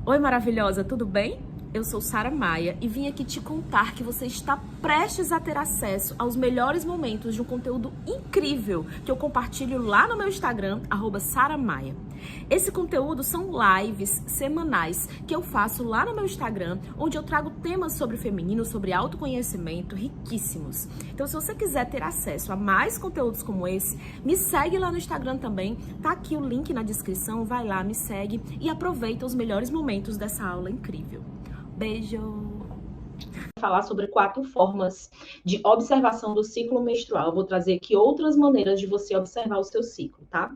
Oi, maravilhosa, tudo bem? Eu sou Sara Maia e vim aqui te contar que você está prestes a ter acesso aos melhores momentos de um conteúdo incrível que eu compartilho lá no meu Instagram, @saramaia. Esse conteúdo são lives semanais que eu faço lá no meu Instagram, onde eu trago temas sobre feminino, sobre autoconhecimento, riquíssimos. Então, se você quiser ter acesso a mais conteúdos como esse, me segue lá no Instagram também, tá aqui o link na descrição, vai lá, me segue e aproveita os melhores momentos dessa aula incrível. Beijo! Falar sobre 4 formas de observação do ciclo menstrual. Eu vou trazer aqui outras maneiras de você observar o seu ciclo, tá?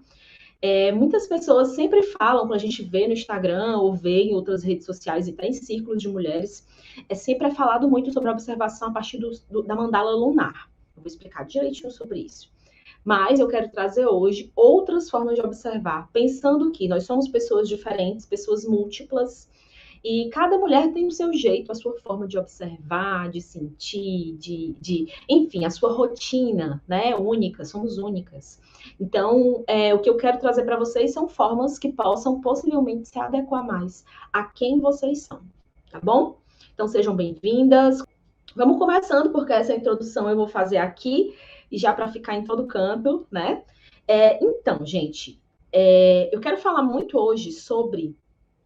Muitas pessoas sempre falam, quando a gente vê no Instagram ou vê em outras redes sociais e tem círculos de mulheres, sempre é falado muito sobre a observação a partir da mandala lunar. Eu vou explicar direitinho sobre isso. Mas eu quero trazer hoje outras formas de observar, pensando que nós somos pessoas diferentes, pessoas múltiplas, e cada mulher tem o seu jeito, a sua forma de observar, de sentir, enfim, a sua rotina, né? Única, somos únicas. Então, o que eu quero trazer para vocês são formas que possam possivelmente se adequar mais a quem vocês são, tá bom? Então, sejam bem-vindas. Vamos começando, porque essa introdução eu vou fazer aqui, e já para ficar em todo canto, né? Então, gente, eu quero falar muito hoje sobre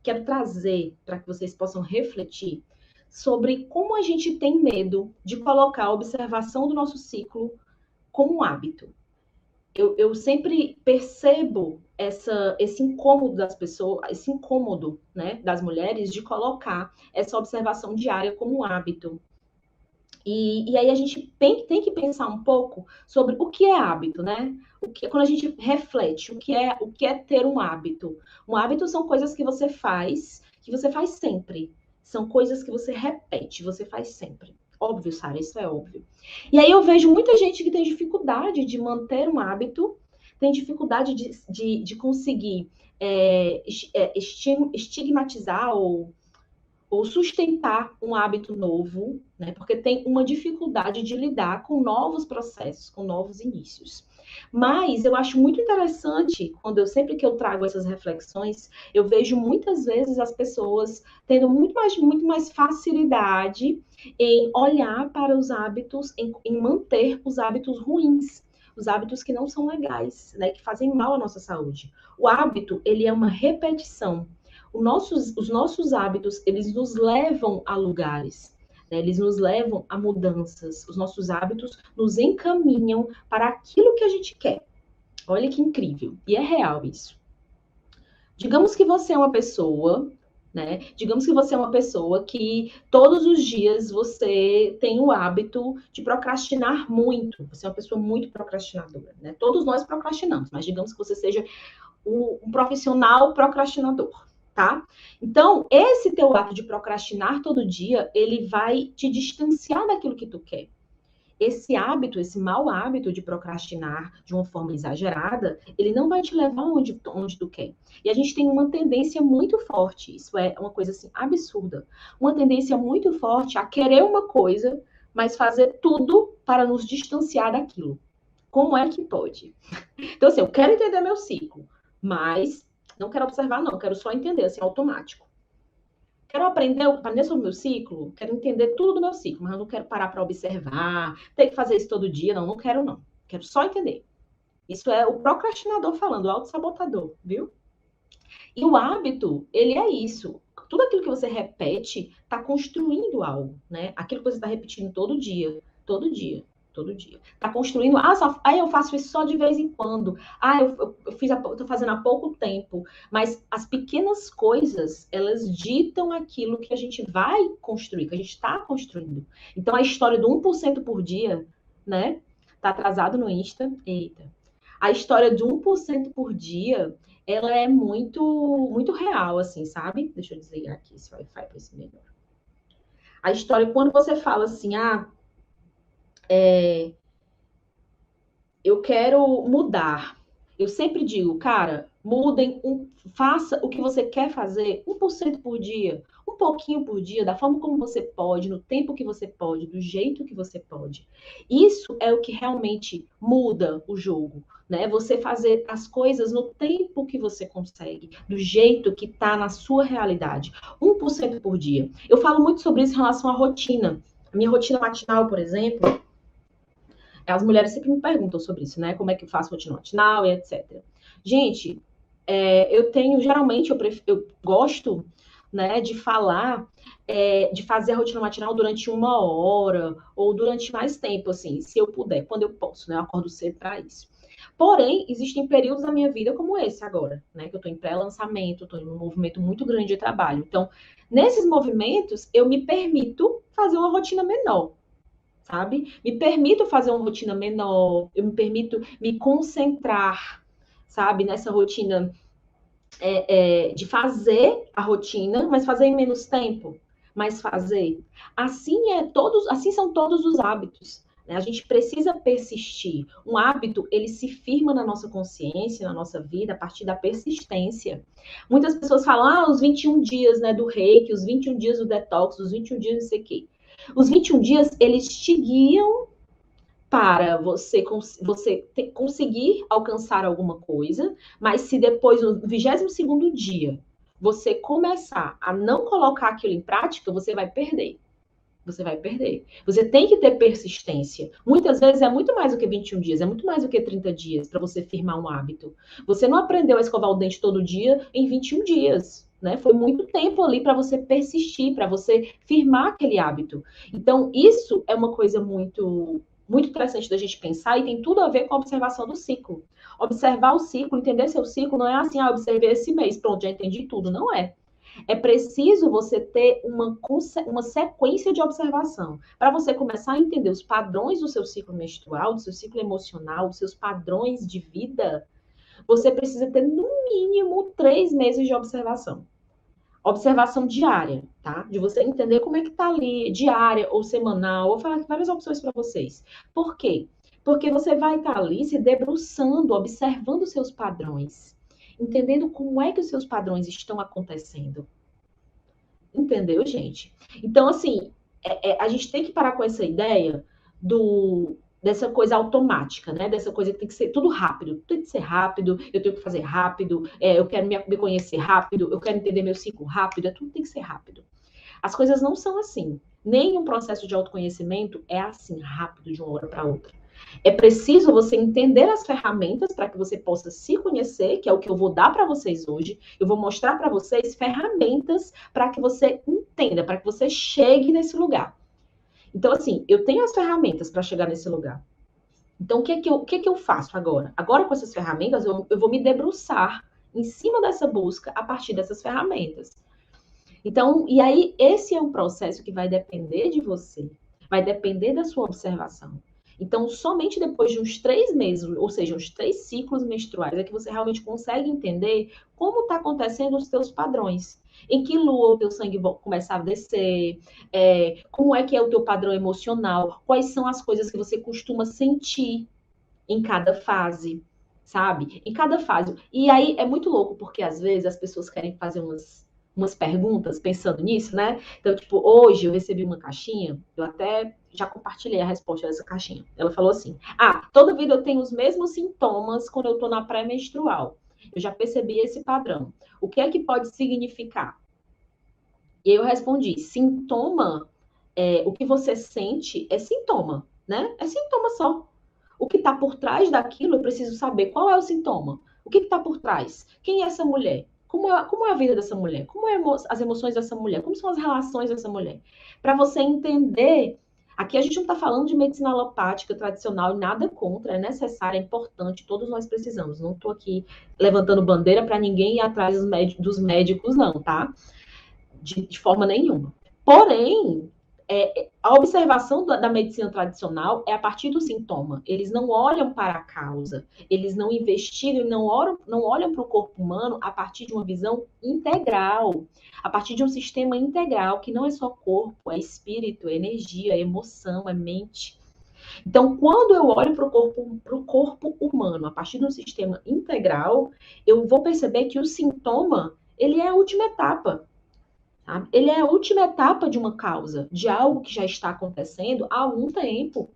quero trazer para que vocês possam refletir sobre como a gente tem medo de colocar a observação do nosso ciclo como um hábito. Eu sempre percebo esse incômodo das pessoas, esse incômodo, né, das mulheres de colocar essa observação diária como um hábito. E aí a gente tem que pensar um pouco sobre o que é hábito, né? Quando a gente reflete, o que é ter um hábito? Um hábito são coisas que você faz sempre. São coisas que você repete, você faz sempre. Óbvio, Sara, isso é óbvio. E aí eu vejo muita gente que tem dificuldade de manter um hábito, tem dificuldade de conseguir estigmatizar ou sustentar um hábito novo, né? Porque tem uma dificuldade de lidar com novos processos, com novos inícios. Mas eu acho muito interessante sempre que eu trago essas reflexões, eu vejo muitas vezes as pessoas tendo muito mais facilidade em olhar para os hábitos, em manter os hábitos ruins, os hábitos que não são legais, né, que fazem mal à nossa saúde. O hábito, ele é uma repetição. Os nossos hábitos, eles nos levam a lugares, né? Eles nos levam a mudanças. Os nossos hábitos nos encaminham para aquilo que a gente quer. Olha que incrível. E é real isso. Digamos que você é uma pessoa, né? Digamos que você é uma pessoa que todos os dias você tem o hábito de procrastinar muito. Você é uma pessoa muito procrastinadora, né? Todos nós procrastinamos, mas digamos que você seja um profissional procrastinador, tá? Então, esse teu ato de procrastinar todo dia, ele vai te distanciar daquilo que tu quer. Esse hábito, esse mau hábito de procrastinar de uma forma exagerada, ele não vai te levar onde tu quer. E a gente tem uma tendência muito forte, isso é uma coisa assim absurda, uma tendência muito forte a querer uma coisa, mas fazer tudo para nos distanciar daquilo. Como é que pode? Então, assim, eu quero entender meu ciclo, mas não quero observar, não. Quero só entender, assim, automático. Quero aprender sobre o meu ciclo, quero entender tudo do meu ciclo, mas eu não quero parar para observar, ter que fazer isso todo dia, não quero, não. Quero só entender. Isso é o procrastinador falando, o autossabotador, viu? E o hábito, ele é isso. Tudo aquilo que você repete está construindo algo, né? Aquilo que você está repetindo todo dia, todo dia, todo dia. Está construindo. Eu faço isso só de vez em quando. Estou fazendo há pouco tempo. Mas as pequenas coisas, elas ditam aquilo que a gente vai construir, que a gente está construindo. Então, a história do 1% por dia, né? Tá atrasado no Insta. Eita. A história de 1% por dia, ela é muito real, assim, sabe? Deixa eu desligar aqui esse Wi-Fi para ver se melhor. A história, quando você fala assim, eu quero mudar. Eu sempre digo, cara, mudem, faça o que você quer fazer 1% por dia. um pouquinho por dia, da forma como você pode, no tempo que você pode, do jeito que você pode. Isso é o que realmente muda o jogo, né? Você fazer as coisas no tempo que você consegue, do jeito que está na sua realidade. 1% por dia. Eu falo muito sobre isso em relação à rotina. A minha rotina matinal, por exemplo, as mulheres sempre me perguntam sobre isso, né? Como é que eu faço rotina matinal e etc. Gente, eu tenho, geralmente, eu gosto, né, de falar, de fazer a rotina matinal durante 1 hora ou durante mais tempo, assim, se eu puder, quando eu posso, né? Eu acordo cedo para isso. Porém, existem períodos da minha vida como esse agora, né? Que eu estou em pré-lançamento, estou em um movimento muito grande de trabalho. Então, nesses movimentos, eu me permito fazer uma rotina menor, sabe? Me permito fazer uma rotina menor, eu me permito me concentrar, sabe? Nessa rotina de fazer a rotina, mas fazer em menos tempo, mas fazer. Assim são todos os hábitos. Né? A gente precisa persistir. Um hábito, ele se firma na nossa consciência, na nossa vida, a partir da persistência. Muitas pessoas falam, os 21 dias, né, do reiki, os 21 dias do detox, os 21 dias não sei o quê. Os 21 dias, eles te guiam para você conseguir alcançar alguma coisa, mas se depois, no 22º dia, você começar a não colocar aquilo em prática, você vai perder. Você vai perder. Você tem que ter persistência. Muitas vezes é muito mais do que 21 dias, é muito mais do que 30 dias para você firmar um hábito. Você não aprendeu a escovar o dente todo dia em 21 dias. Né? Foi muito tempo ali para você persistir, para você firmar aquele hábito. Então, isso é uma coisa muito interessante da gente pensar e tem tudo a ver com a observação do ciclo. Observar o ciclo, entender seu ciclo, não é assim, observei esse mês, pronto, já entendi tudo. Não é. É preciso você ter uma sequência de observação para você começar a entender os padrões do seu ciclo menstrual, do seu ciclo emocional, dos seus padrões de vida. Você precisa ter, no mínimo, 3 meses de observação. Observação diária, tá? De você entender como é que tá ali, diária ou semanal. Vou falar aqui várias opções para vocês. Por quê? Porque você vai estar ali se debruçando, observando os seus padrões, entendendo como é que os seus padrões estão acontecendo. Entendeu, gente? Então, assim, a gente tem que parar com essa ideia dessa coisa automática, né? Dessa coisa que tem que ser tudo rápido. Tem que ser rápido, eu tenho que fazer rápido, eu quero me conhecer rápido, eu quero entender meu ciclo rápido, tudo tem que ser rápido. As coisas não são assim. Nenhum processo de autoconhecimento é assim, rápido, de uma hora para outra. É preciso você entender as ferramentas para que você possa se conhecer, que é o que eu vou dar para vocês hoje. Eu vou mostrar para vocês ferramentas para que você entenda, para que você chegue nesse lugar. Então, assim, eu tenho as ferramentas para chegar nesse lugar. Então, o que eu faço agora? Agora, com essas ferramentas, eu vou me debruçar em cima dessa busca a partir dessas ferramentas. Então, e aí, esse é um processo que vai depender de você, vai depender da sua observação. Então, somente depois de uns 3 meses, ou seja, uns 3 ciclos menstruais, é que você realmente consegue entender como está acontecendo os seus padrões. Em que lua o teu sangue vai começar a descer, como é que é o teu padrão emocional, quais são as coisas que você costuma sentir em cada fase, sabe? Em cada fase. E aí é muito louco, porque às vezes as pessoas querem fazer umas perguntas pensando nisso, né? Então, tipo, hoje eu recebi uma caixinha, eu até já compartilhei a resposta dessa caixinha. Ela falou assim: toda vida eu tenho os mesmos sintomas quando eu tô na pré-menstrual. Eu já percebi esse padrão. O que é que pode significar? E aí eu respondi: sintoma, o que você sente é sintoma, né? É sintoma só. O que está por trás daquilo, eu preciso saber qual é o sintoma. O que está por trás? Quem é essa mulher? Como é a vida dessa mulher? Como é as emoções dessa mulher? Como são as relações dessa mulher? Para você entender. Aqui a gente não está falando de medicina alopática tradicional e nada contra, é necessário, é importante, todos nós precisamos. Não estou aqui levantando bandeira para ninguém ir atrás dos médicos, não, tá? De forma nenhuma. Porém, a observação da medicina tradicional é a partir do sintoma. Eles não olham para a causa, eles não investigam e não olham para o corpo humano a partir de uma visão integral, a partir de um sistema integral, que não é só corpo, é espírito, é energia, é emoção, é mente. Então, quando eu olho para o corpo humano a partir de um sistema integral, eu vou perceber que o sintoma, ele é a última etapa. sabe? Ele é a última etapa de uma causa, de algo que já está acontecendo há algum tempo.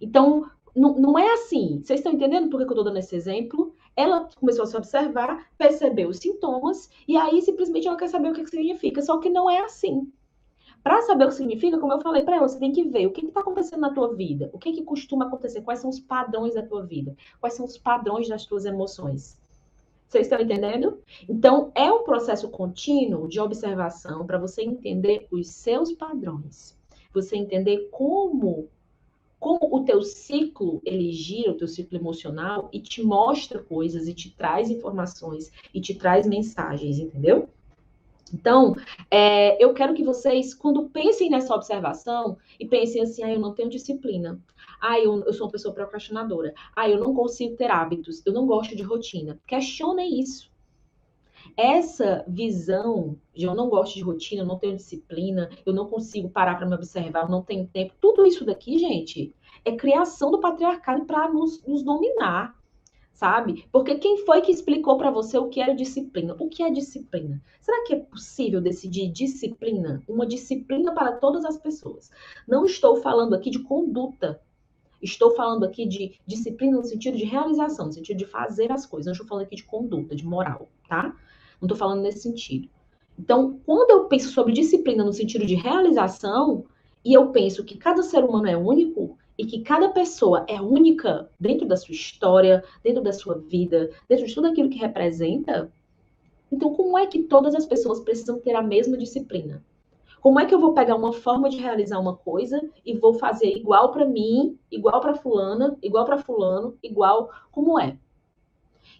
Então, não é assim. Vocês estão entendendo por que eu estou dando esse exemplo? Ela começou a se observar, percebeu os sintomas, e aí simplesmente ela quer saber o que significa. Só que não é assim. Para saber o que significa, como eu falei para ela, você tem que ver o que está acontecendo na tua vida, o que costuma acontecer, quais são os padrões da tua vida, quais são os padrões das tuas emoções. Vocês estão entendendo? Então, é um processo contínuo de observação para você entender os seus padrões, você entender como o teu ciclo, ele gira, o teu ciclo emocional, e te mostra coisas, e te traz informações, e te traz mensagens, entendeu? Então, eu quero que vocês, quando pensem nessa observação, e pensem assim, eu não tenho disciplina, eu sou uma pessoa procrastinadora, eu não consigo ter hábitos, eu não gosto de rotina. Questionem isso. Essa visão de eu não gosto de rotina, eu não tenho disciplina, eu não consigo parar para me observar, eu não tenho tempo, tudo isso daqui, gente, é criação do patriarcado para nos dominar, sabe? Porque quem foi que explicou para você o que era disciplina? O que é disciplina? Será que é possível decidir disciplina? Uma disciplina para todas as pessoas. Não estou falando aqui de conduta. Estou falando aqui de disciplina no sentido de realização, no sentido de fazer as coisas. Não estou falando aqui de conduta, de moral, tá? Não estou falando nesse sentido. Então, quando eu penso sobre disciplina no sentido de realização, e eu penso que cada ser humano é único, e que cada pessoa é única dentro da sua história, dentro da sua vida, dentro de tudo aquilo que representa, então como é que todas as pessoas precisam ter a mesma disciplina? Como é que eu vou pegar uma forma de realizar uma coisa e vou fazer igual para mim, igual para fulana, igual para fulano, igual como é?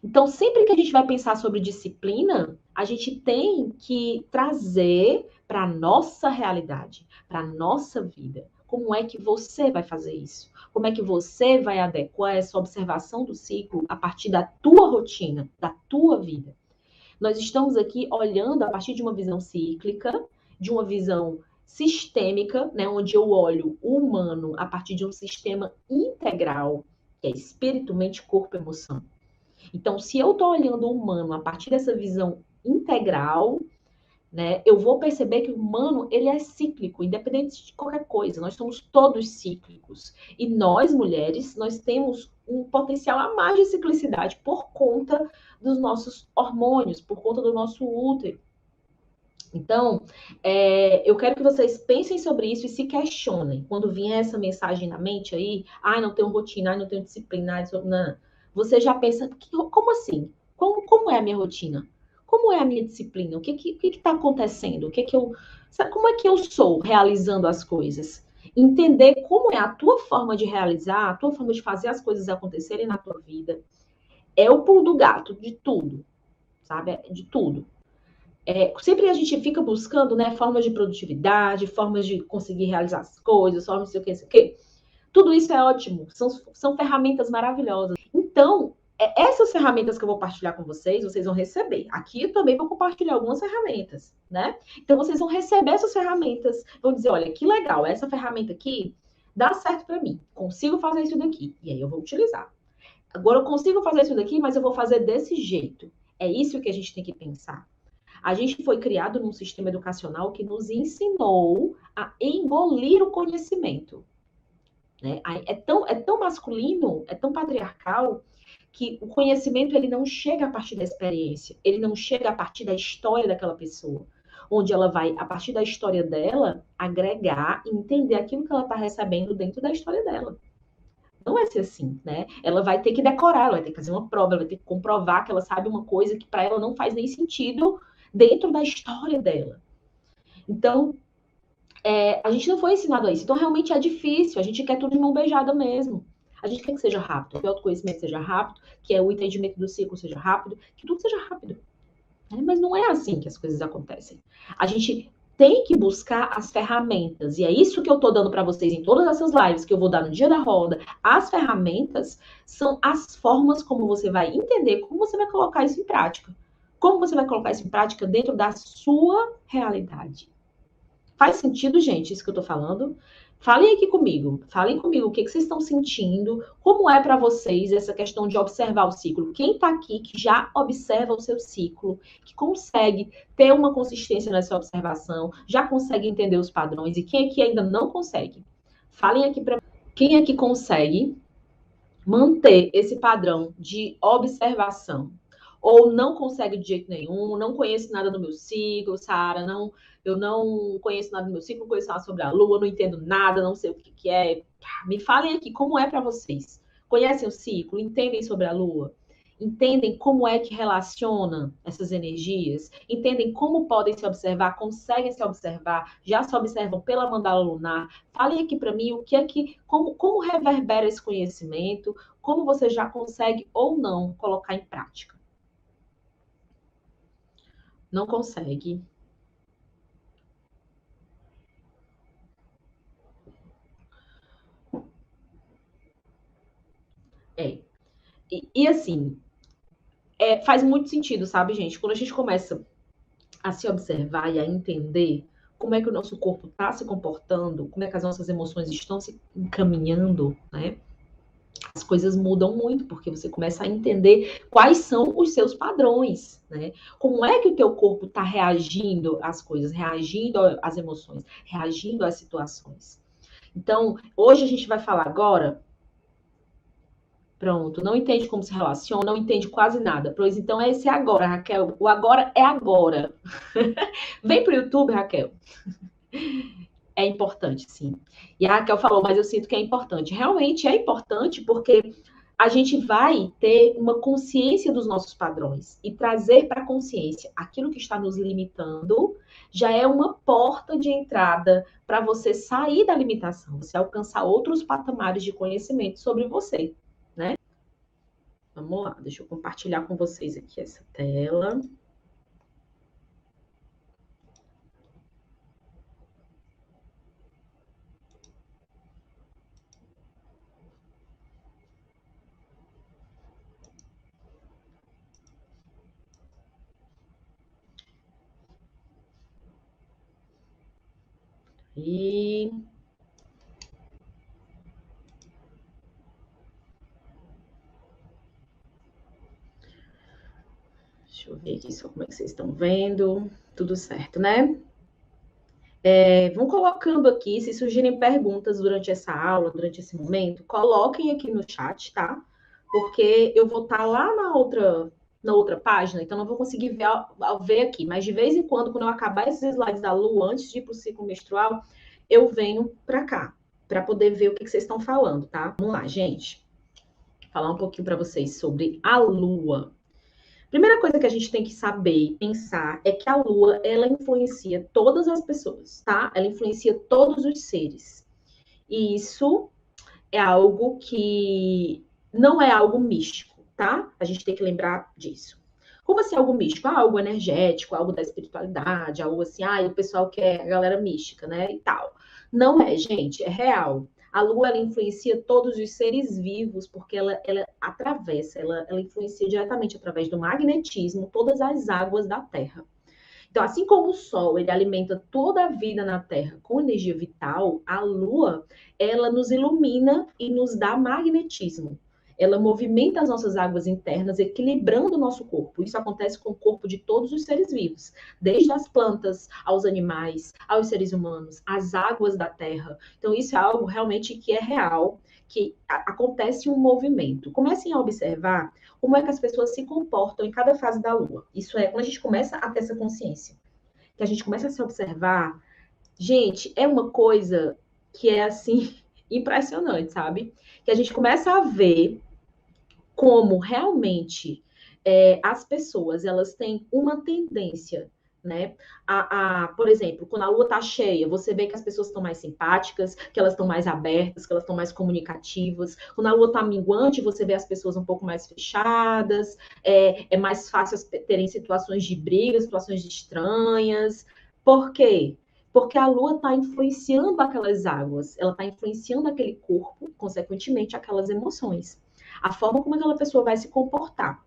Então, sempre que a gente vai pensar sobre disciplina, a gente tem que trazer para a nossa realidade, para a nossa vida. Como é que você vai fazer isso? Como é que você vai adequar essa observação do ciclo a partir da tua rotina, da tua vida? Nós estamos aqui olhando a partir de uma visão cíclica, de uma visão sistêmica, né, onde eu olho o humano a partir de um sistema integral, que é espírito, mente, corpo, emoção. Então, se eu estou olhando o humano a partir dessa visão integral, né, eu vou perceber que o humano ele é cíclico, independente de qualquer coisa. Nós somos todos cíclicos. E nós, mulheres, nós temos um potencial a mais de ciclicidade por conta dos nossos hormônios, por conta do nosso útero. Então, eu quero que vocês pensem sobre isso e se questionem. Quando vier essa mensagem na mente aí, não tenho rotina, não tenho disciplina, não. Você já pensa, como assim? Como é a minha rotina? Como é a minha disciplina? O que está acontecendo? Como é que eu sou realizando as coisas? Entender como é a tua forma de realizar, a tua forma de fazer as coisas acontecerem na tua vida. É o pulo do gato de tudo, sabe? De tudo. Sempre a gente fica buscando, né, formas de produtividade, formas de conseguir realizar as coisas, formas de sei o que. Tudo isso é ótimo, são ferramentas maravilhosas. Então, essas ferramentas que eu vou partilhar com vocês vão receber. Aqui eu também vou compartilhar algumas ferramentas, né? Então, vocês vão receber essas ferramentas, vão dizer, olha, que legal, essa ferramenta aqui dá certo para mim, consigo fazer isso daqui, e aí eu vou utilizar. Agora, eu consigo fazer isso daqui, mas eu vou fazer desse jeito. É isso que a gente tem que pensar. A gente foi criado num sistema educacional que nos ensinou a engolir o conhecimento. Né? É tão masculino, é tão patriarcal, que o conhecimento ele não chega a partir da experiência, ele não chega a partir da história daquela pessoa, onde ela vai, a partir da história dela, agregar e entender aquilo que ela está recebendo dentro da história dela. Não vai ser assim, né? Ela vai ter que decorar, ela vai ter que fazer uma prova, ela vai ter que comprovar que ela sabe uma coisa que para ela não faz nem sentido dentro da história dela. Então, a gente não foi ensinado a isso. Então, realmente é difícil. A gente quer tudo de mão beijada mesmo. A gente quer que seja rápido, que o autoconhecimento seja rápido, que o entendimento do ciclo seja rápido, que tudo seja rápido. Mas não é assim que as coisas acontecem. A gente tem que buscar as ferramentas. E é isso que eu estou dando para vocês em todas essas lives que eu vou dar no Dia da Roda. As ferramentas são as formas como você vai entender, como você vai colocar isso em prática. Como você vai colocar isso em prática dentro da sua realidade. Faz sentido, gente, isso que eu tô falando? falem comigo o que vocês estão sentindo, como é para vocês essa questão de observar o ciclo. Quem está aqui que já observa o seu ciclo, que consegue ter uma consistência nessa observação, já consegue entender os padrões, e quem aqui ainda não consegue? Falem aqui para quem aqui consegue manter esse padrão de observação, ou não consegue de jeito nenhum, não conheço nada do meu ciclo, Sara, eu não conheço nada do meu ciclo, não conheço nada sobre a lua, não entendo nada, não sei o que é. Me falem aqui como é para vocês. Conhecem o ciclo? Entendem sobre a lua? Entendem como é que relaciona essas energias? Entendem como podem se observar? Conseguem se observar? Já se observam pela mandala lunar? Falem aqui para mim o que é que, como reverbera esse conhecimento, como você já consegue ou não colocar em prática. Não consegue. É. E assim, faz muito sentido, sabe, gente? Quando a gente começa a se observar e a entender como é que o nosso corpo está se comportando, como é que as nossas emoções estão se encaminhando, né? As coisas mudam muito, porque você começa a entender quais são os seus padrões, né? Como é que o teu corpo está reagindo às coisas, reagindo às emoções, reagindo às situações. Então, hoje a gente vai falar agora. Pronto, não entende como se relaciona, não entende quase nada. Pois então é esse agora, Raquel. O agora é agora. Vem para o YouTube, Raquel. É importante, sim. E a Raquel falou, mas eu sinto que é importante. Realmente é importante porque a gente vai ter uma consciência dos nossos padrões e trazer para a consciência aquilo que está nos limitando já é uma porta de entrada para você sair da limitação, você alcançar outros patamares de conhecimento sobre você, né? Vamos lá, deixa eu compartilhar com vocês aqui essa tela. E deixa eu ver aqui só como é que vocês estão vendo. Tudo certo, né? Vão colocando aqui, se surgirem perguntas durante essa aula, durante esse momento, coloquem aqui no chat, tá? Porque eu vou estar lá na outra página, então não vou conseguir ver aqui. Mas de vez em quando eu acabar esses slides da Lua, antes de ir para o ciclo menstrual, eu venho para cá, para poder ver o que vocês estão falando, tá? Vamos lá, gente. Falar um pouquinho para vocês sobre a Lua. Primeira coisa que a gente tem que saber, pensar, é que a Lua, ela influencia todas as pessoas, tá? Ela influencia todos os seres. E isso é algo que não é algo místico, tá? A gente tem que lembrar disso. Como assim algo místico? Algo energético, algo da espiritualidade, algo assim, o pessoal que é a galera mística, né? E tal. Não é, gente, é real. A Lua, ela influencia todos os seres vivos, porque ela atravessa, ela influencia diretamente através do magnetismo todas as águas da Terra. Então, assim como o Sol, ele alimenta toda a vida na Terra com energia vital, a Lua, ela nos ilumina e nos dá magnetismo. Ela movimenta as nossas águas internas, equilibrando o nosso corpo. Isso acontece com o corpo de todos os seres vivos, desde as plantas, aos animais, aos seres humanos, as águas da terra. Então, isso é algo realmente que é real, que acontece um movimento. Comecem a observar como é que as pessoas se comportam em cada fase da lua. Isso é quando a gente começa a ter essa consciência, que a gente começa a se observar. Gente, é uma coisa que é assim impressionante, sabe? Que a gente começa a ver como realmente as pessoas elas têm uma tendência, né? Por exemplo, quando a lua está cheia, você vê que as pessoas estão mais simpáticas, que elas estão mais abertas, que elas estão mais comunicativas. Quando a lua está minguante, você vê as pessoas um pouco mais fechadas, é mais fácil terem situações de briga, situações estranhas. Por quê? Porque a lua está influenciando aquelas águas, ela está influenciando aquele corpo, consequentemente, aquelas emoções. A forma como aquela pessoa vai se comportar.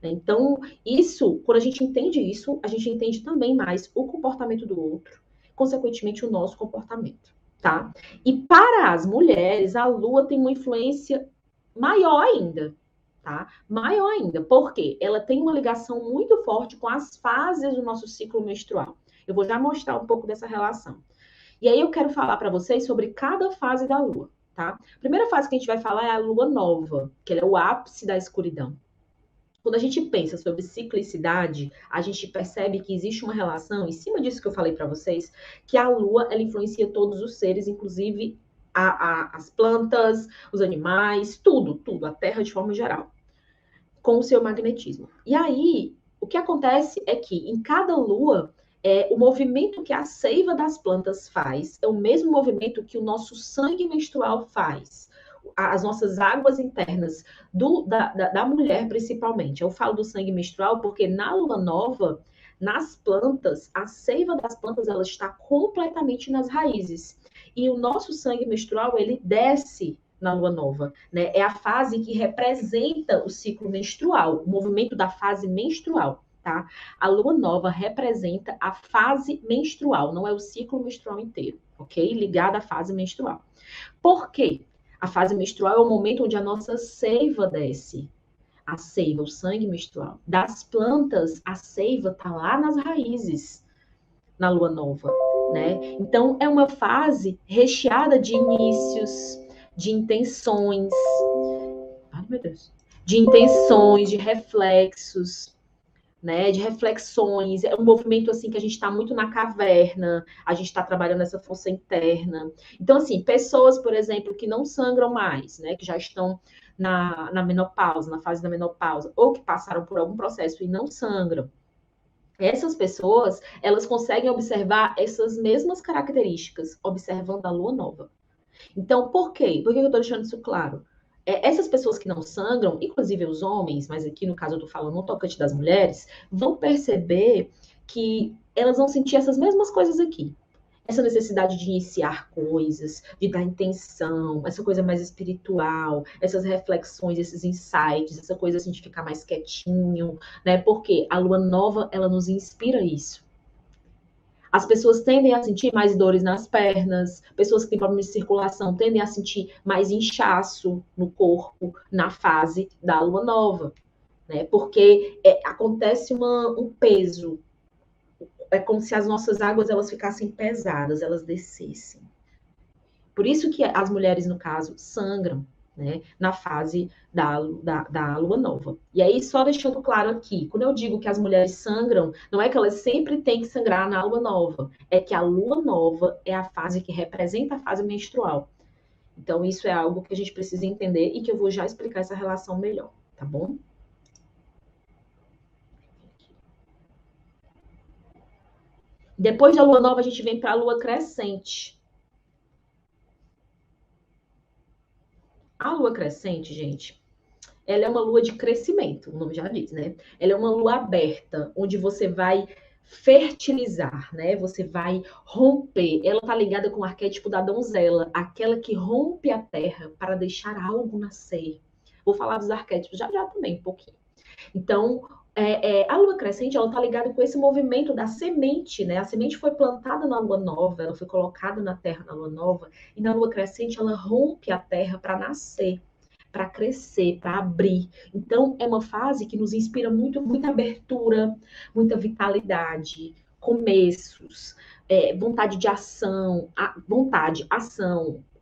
Então, isso, quando a gente entende isso, a gente entende também mais o comportamento do outro, consequentemente, o nosso comportamento. tá? E para as mulheres, a lua tem uma influência maior ainda, tá? Maior ainda, porque ela tem uma ligação muito forte com as fases do nosso ciclo menstrual. Eu vou já mostrar um pouco dessa relação. E aí eu quero falar para vocês sobre cada fase da lua, tá? A primeira fase que a gente vai falar é a lua nova, que ela é o ápice da escuridão. Quando a gente pensa sobre ciclicidade, a gente percebe que existe uma relação, em cima disso que eu falei para vocês, que a lua ela influencia todos os seres, inclusive as plantas, os animais, tudo, a Terra de forma geral, com o seu magnetismo. E aí, o que acontece é que em cada lua, o movimento que a seiva das plantas faz é o mesmo movimento que o nosso sangue menstrual faz. As nossas águas internas da mulher, principalmente. Eu falo do sangue menstrual porque na lua nova, nas plantas, a seiva das plantas ela está completamente nas raízes. E o nosso sangue menstrual, ele desce na lua nova, né? É a fase que representa o ciclo menstrual, o movimento da fase menstrual, tá? A lua nova representa a fase menstrual, não é o ciclo menstrual inteiro, ok? Ligada à fase menstrual. Por quê? A fase menstrual é o momento onde a nossa seiva desce. A seiva, o sangue menstrual. Das plantas, a seiva tá lá nas raízes, na lua nova, né? Então, é uma fase recheada de inícios, de intenções. Ai, meu Deus. De intenções, de reflexos, né, de reflexões, é um movimento assim que a gente está muito na caverna, a gente está trabalhando essa força interna. Então, assim, pessoas, por exemplo, que não sangram mais, né, que já estão na menopausa, na fase da menopausa, ou que passaram por algum processo e não sangram, essas pessoas, elas conseguem observar essas mesmas características, observando a lua nova. Então, por quê? Por que eu estou deixando isso claro? Essas pessoas que não sangram, inclusive os homens, mas aqui no caso eu estou falando no tocante das mulheres, vão perceber que elas vão sentir essas mesmas coisas aqui. Essa necessidade de iniciar coisas, de dar intenção, essa coisa mais espiritual, essas reflexões, esses insights, essa coisa assim de ficar mais quietinho, né? Porque a lua nova, ela nos inspira isso. As pessoas tendem a sentir mais dores nas pernas, pessoas que têm problemas de circulação tendem a sentir mais inchaço no corpo na fase da lua nova, né? Porque acontece um peso, é como se as nossas águas elas ficassem pesadas, elas descessem. Por isso que as mulheres, no caso, sangram, né, na fase da lua nova. E aí, só deixando claro aqui, quando eu digo que as mulheres sangram, não é que elas sempre têm que sangrar na lua nova, é que a lua nova é a fase que representa a fase menstrual. Então, isso é algo que a gente precisa entender e que eu vou já explicar essa relação melhor, tá bom? Depois da lua nova, a gente vem para a lua crescente. A lua crescente, gente, ela é uma lua de crescimento, o nome já diz, né? Ela é uma lua aberta, onde você vai fertilizar, né? Você vai romper. Ela tá ligada com o arquétipo da donzela, aquela que rompe a terra para deixar algo nascer. Vou falar dos arquétipos já já também, um pouquinho. Então, a lua crescente, ela tá ligada com esse movimento da semente, né? A semente foi plantada na lua nova, ela foi colocada na terra na lua nova, e na lua crescente ela rompe a terra para nascer, para crescer, para abrir. Então, é uma fase que nos inspira muito, muita abertura, muita vitalidade, começos, vontade de ação,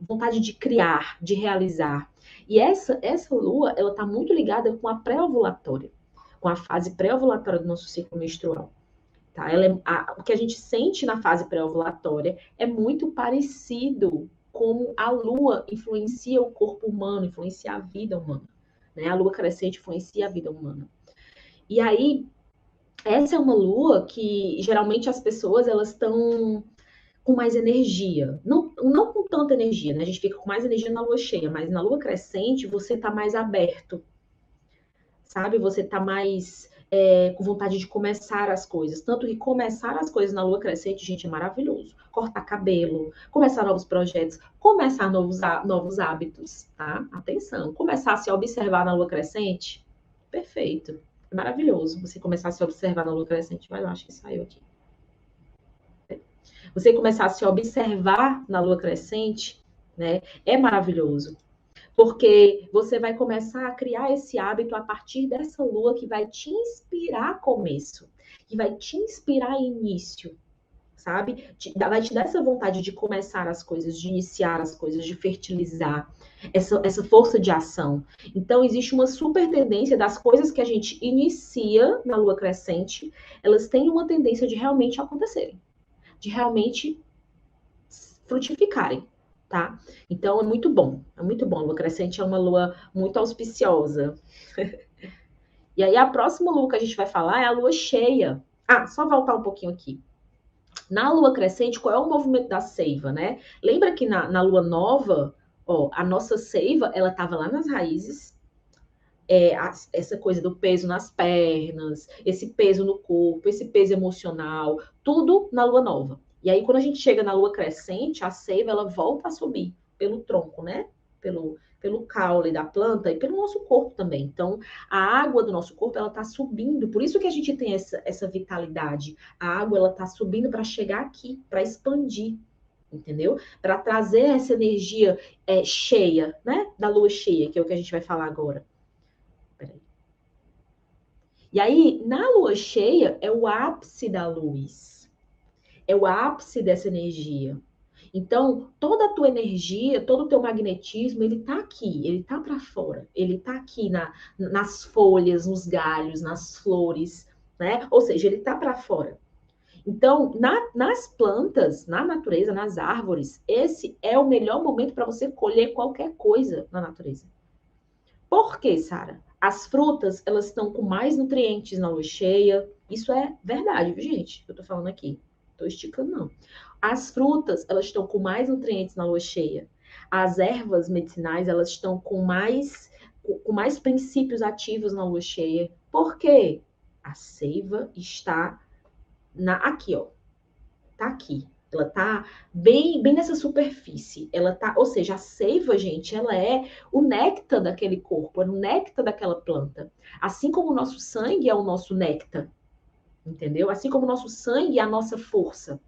vontade de criar, de realizar. E essa lua, ela está muito ligada com a pré-ovulatória, com a fase pré-ovulatória do nosso ciclo menstrual. Tá? O que a gente sente na fase pré-ovulatória é muito parecido como a lua influencia o corpo humano, influencia a vida humana. Né? A lua crescente influencia a vida humana. E aí, essa é uma lua que geralmente as pessoas elas estão com mais energia. Não com tanta energia, né? A gente fica com mais energia na lua cheia, mas na lua crescente você está mais aberto, sabe? Você está mais com vontade de começar as coisas. Tanto que começar as coisas na lua crescente, gente, é maravilhoso. Cortar cabelo, começar novos projetos, começar novos hábitos, tá? Atenção. Começar a se observar na lua crescente, perfeito. É maravilhoso você começar a se observar na lua crescente. Vai lá, acho que saiu aqui. você começar a se observar na lua crescente, né? É maravilhoso. Porque você vai começar a criar esse hábito a partir dessa lua que vai te inspirar começo, que vai te inspirar início, sabe? Vai te dar essa vontade de começar as coisas, de iniciar as coisas, de fertilizar, essa força de ação. Então, existe uma super tendência das coisas que a gente inicia na lua crescente, elas têm uma tendência de realmente acontecerem, de realmente frutificarem, tá? Então, é muito bom, é muito bom. A lua crescente é uma lua muito auspiciosa. E aí, a próxima lua que a gente vai falar é a lua cheia. Ah, só voltar um pouquinho aqui. Na lua crescente, qual é o movimento da seiva, né? Lembra que na lua nova, ó, a nossa seiva, ela estava lá nas raízes, essa coisa do peso nas pernas, esse peso no corpo, esse peso emocional, tudo na lua nova. E aí, quando a gente chega na lua crescente, a seiva, ela volta a subir pelo tronco, né? Pelo caule da planta e pelo nosso corpo também. Então, a água do nosso corpo, ela tá subindo. Por isso que a gente tem essa vitalidade. A água, ela tá subindo para chegar aqui, para expandir, entendeu? Para trazer essa energia cheia, né? Da lua cheia, que é o que a gente vai falar agora. Peraí. E aí, na lua cheia, é o ápice da luz. É o ápice dessa energia. Então, toda a tua energia, todo o teu magnetismo, ele tá aqui, ele tá para fora. Ele tá aqui nas folhas, nos galhos, nas flores, né? Ou seja, ele tá para fora. Então, nas plantas, na natureza, nas árvores, esse é o melhor momento para você colher qualquer coisa na natureza. Por quê, Sara? As frutas, elas estão com mais nutrientes na lua cheia. Isso é verdade, viu, gente? Eu tô falando aqui. Tô esticando, não. As frutas, elas estão com mais nutrientes na lua cheia. As ervas medicinais, elas estão com mais princípios ativos na lua cheia. Por quê? A seiva está aqui, ó. Tá aqui. Ela tá bem nessa superfície. Ela tá, ou seja, a seiva, gente, ela é o néctar daquele corpo, é o néctar daquela planta. Assim como o nosso sangue é o nosso néctar, entendeu? Assim como o nosso sangue é a nossa força.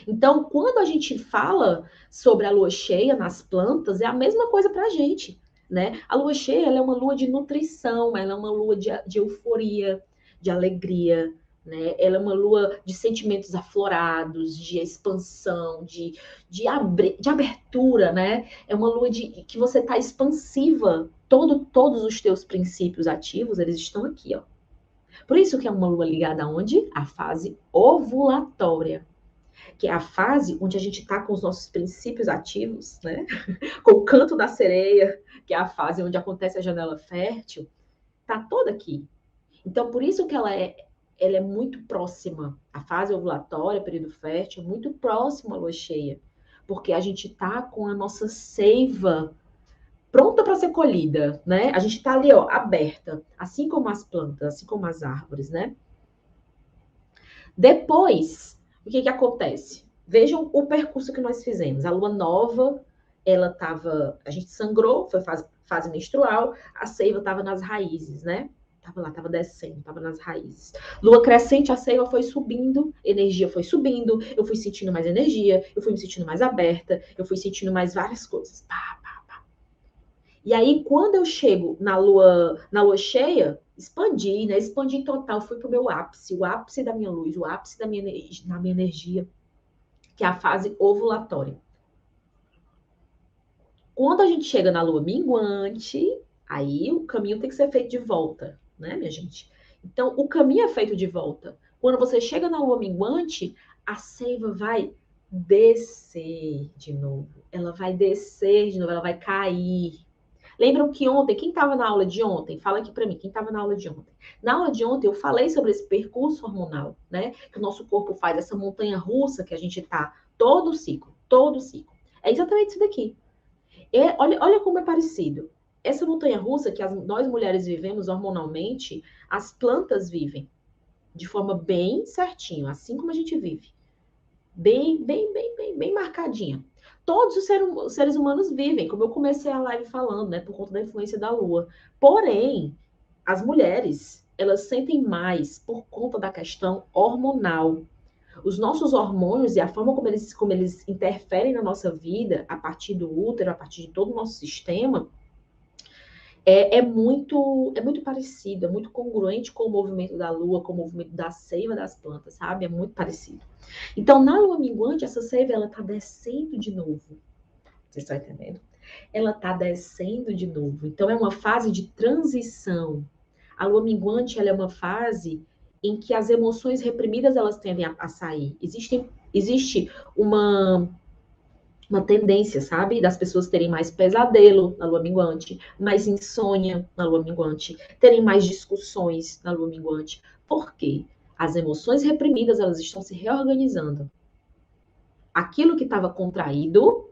Então, quando a gente fala sobre a lua cheia nas plantas, é a mesma coisa pra gente, né? A lua cheia, ela é uma lua de nutrição, ela é uma lua de euforia, de alegria, né? Ela é uma lua de sentimentos aflorados, de expansão, de abertura, né? É uma lua que você está expansiva. Todos os teus princípios ativos, eles estão aqui, ó. Por isso que é uma lua ligada aonde? A fase ovulatória, que é a fase onde a gente está com os nossos princípios ativos, né? Com o canto da sereia, que é a fase onde acontece a janela fértil, tá toda aqui. Então, por isso que ela é muito próxima. A fase ovulatória, período fértil, é muito próximo à lua cheia. Porque a gente tá com a nossa seiva pronta para ser colhida, né? A gente tá ali, ó, aberta, assim como as plantas, assim como as árvores, né? Depois, o que acontece? Vejam o percurso que nós fizemos. A lua nova, a gente sangrou, foi fase menstrual, a seiva estava nas raízes, né? Tava lá, tava descendo, tava nas raízes. Lua crescente, a seiva foi subindo, energia foi subindo, eu fui sentindo mais energia, eu fui me sentindo mais aberta, eu fui sentindo mais várias coisas. Pá, pá, pá. E aí, quando eu chego na lua cheia, expandi, né? Expandi total, fui pro meu ápice, o ápice da minha luz, o ápice da minha energia, que é a fase ovulatória. Quando a gente chega na lua minguante, aí o caminho tem que ser feito de volta, né, minha gente? Então, o caminho é feito de volta. Quando você chega na lua minguante, a seiva vai descer de novo. Ela vai descer de novo, ela vai cair. Lembram que ontem, quem estava na aula de ontem? Fala aqui para mim, quem estava na aula de ontem? Na aula de ontem eu falei sobre esse percurso hormonal, né? Que o nosso corpo faz, essa montanha russa que a gente tá todo ciclo, todo ciclo. É exatamente isso daqui. Olha como é parecido. Essa montanha russa que nós mulheres vivemos hormonalmente, as plantas vivem de forma bem certinho, assim como a gente vive. Bem marcadinha. Todos os seres humanos vivem, como eu comecei a live falando, né, por conta da influência da lua. Porém, as mulheres, elas sentem mais por conta da questão hormonal. Os nossos hormônios e a forma como eles interferem na nossa vida, a partir do útero, a partir de todo o nosso sistema, é muito parecido, é muito congruente com o movimento da lua, com o movimento da seiva das plantas, sabe? É muito parecido. Então, na lua minguante, essa seiva, ela tá descendo de novo. Vocês estão entendendo? Ela tá descendo de novo. Então, é uma fase de transição. A lua minguante, ela é uma fase em que as emoções reprimidas, elas tendem a sair. Existe uma tendência, sabe? Das pessoas terem mais pesadelo na lua minguante, mais insônia na lua minguante, terem mais discussões na lua minguante. Por quê? As emoções reprimidas, elas estão se reorganizando. Aquilo que estava contraído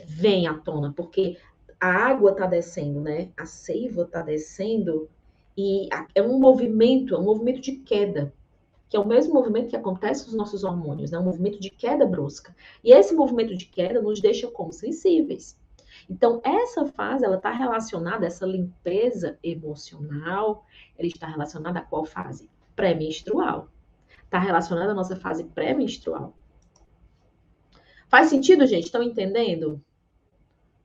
vem à tona, porque a água está descendo, né? A seiva está descendo e é um movimento de queda, que é o mesmo movimento que acontece nos nossos hormônios, né? Um movimento de queda brusca. E esse movimento de queda nos deixa como sensíveis. Então, essa fase, ela está relacionada, essa limpeza emocional, ela está relacionada a qual fase? Pré-menstrual. Está relacionada à nossa fase pré-menstrual. Faz sentido, gente? Estão entendendo?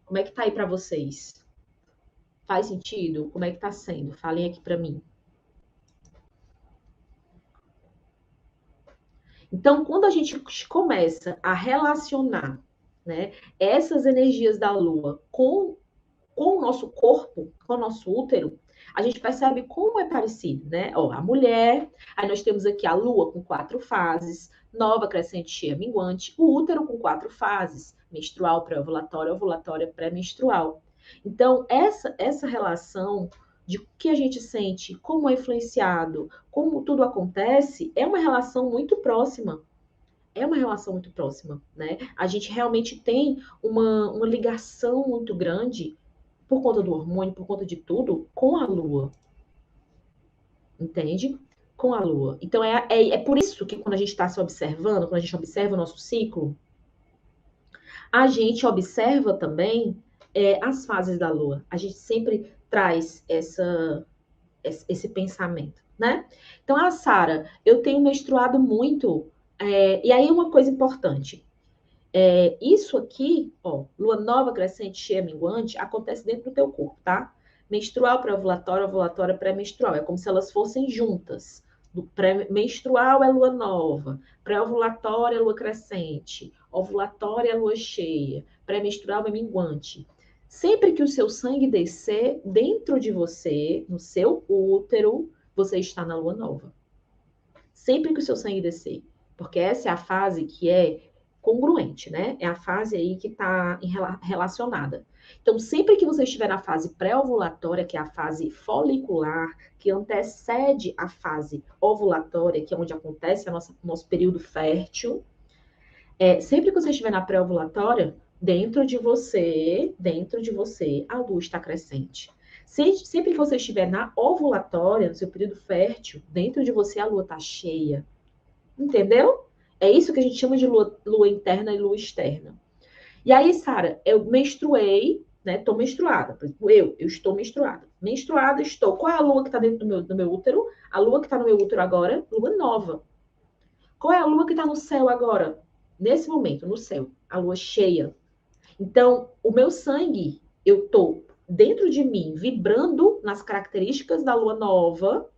Como é que tá aí para vocês? Faz sentido? Como é que tá sendo? Falem aqui para mim. Então, quando a gente começa a relacionar, né, essas energias da Lua com o nosso corpo, com o nosso útero, a gente percebe como é parecido, né? Ó, a mulher, aí nós temos aqui a Lua com 4 fases, nova, crescente, cheia, minguante, o útero com 4 fases, menstrual, pré-ovulatória, ovulatória, pré-menstrual. Então, essa relação de o que a gente sente, como é influenciado, como tudo acontece, é uma relação muito próxima. É uma relação muito próxima, né? A gente realmente tem uma ligação muito grande, por conta do hormônio, por conta de tudo, com a Lua. Entende? Com a Lua. Então, é por isso que quando a gente está se observando, quando a gente observa o nosso ciclo, a gente observa também as fases da Lua. A gente sempre traz esse pensamento, né? Então, Sara, eu tenho menstruado muito. E aí, uma coisa importante. Isso aqui, ó, lua nova, crescente, cheia, minguante, acontece dentro do teu corpo, tá? Menstrual, pré-ovulatória, ovulatória, pré-menstrual. É como se elas fossem juntas. Menstrual é lua nova, pré-ovulatória é lua crescente, ovulatória é lua cheia, pré-menstrual é minguante. Sempre que o seu sangue descer dentro de você, no seu útero, você está na lua nova. Sempre que o seu sangue descer. Porque essa é a fase que é congruente, né? É a fase aí que está relacionada. Então, sempre que você estiver na fase pré-ovulatória, que é a fase folicular, que antecede a fase ovulatória, que é onde acontece nosso período fértil, sempre que você estiver na pré-ovulatória, dentro de você, a lua está crescente. Sempre que você estiver na ovulatória, no seu período fértil, dentro de você a lua está cheia. Entendeu? É isso que a gente chama de lua interna e lua externa. E aí, Sara, eu menstruei, né? Tô menstruada. Por exemplo, eu estou menstruada. Menstruada, estou. Qual é a lua que está dentro do meu útero? A lua que está no meu útero agora, lua nova. Qual é a lua que está no céu agora? Nesse momento, no céu. A lua cheia. Então, o meu sangue, eu tô dentro de mim, vibrando nas características da lua nova.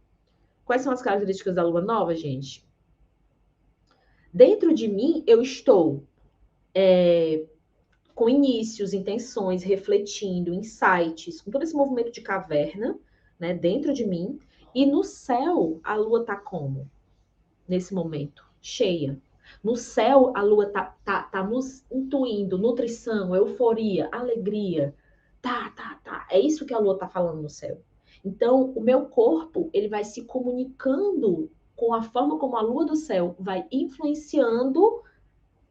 Quais são as características da lua nova, gente? Dentro de mim, eu estou com inícios, intenções, refletindo, insights, com todo esse movimento de caverna, né, dentro de mim. E no céu, a lua tá como? Nesse momento, cheia. No céu, a lua tá nos intuindo, nutrição, euforia, alegria. Tá. É isso que a lua tá falando no céu. Então, o meu corpo, ele vai se comunicando com a forma como a lua do céu vai influenciando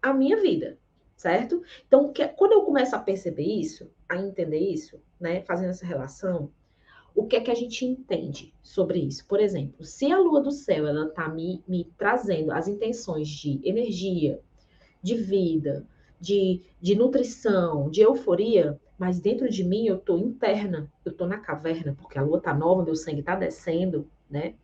a minha vida, certo? Então, quando eu começo a perceber isso, a entender isso, né, fazendo essa relação, o que é que a gente entende sobre isso? Por exemplo, se a lua do céu, ela tá me trazendo as intenções de energia, de vida, de nutrição, de euforia, mas dentro de mim eu tô interna, eu tô na caverna, porque a lua tá nova, meu sangue tá descendo, né?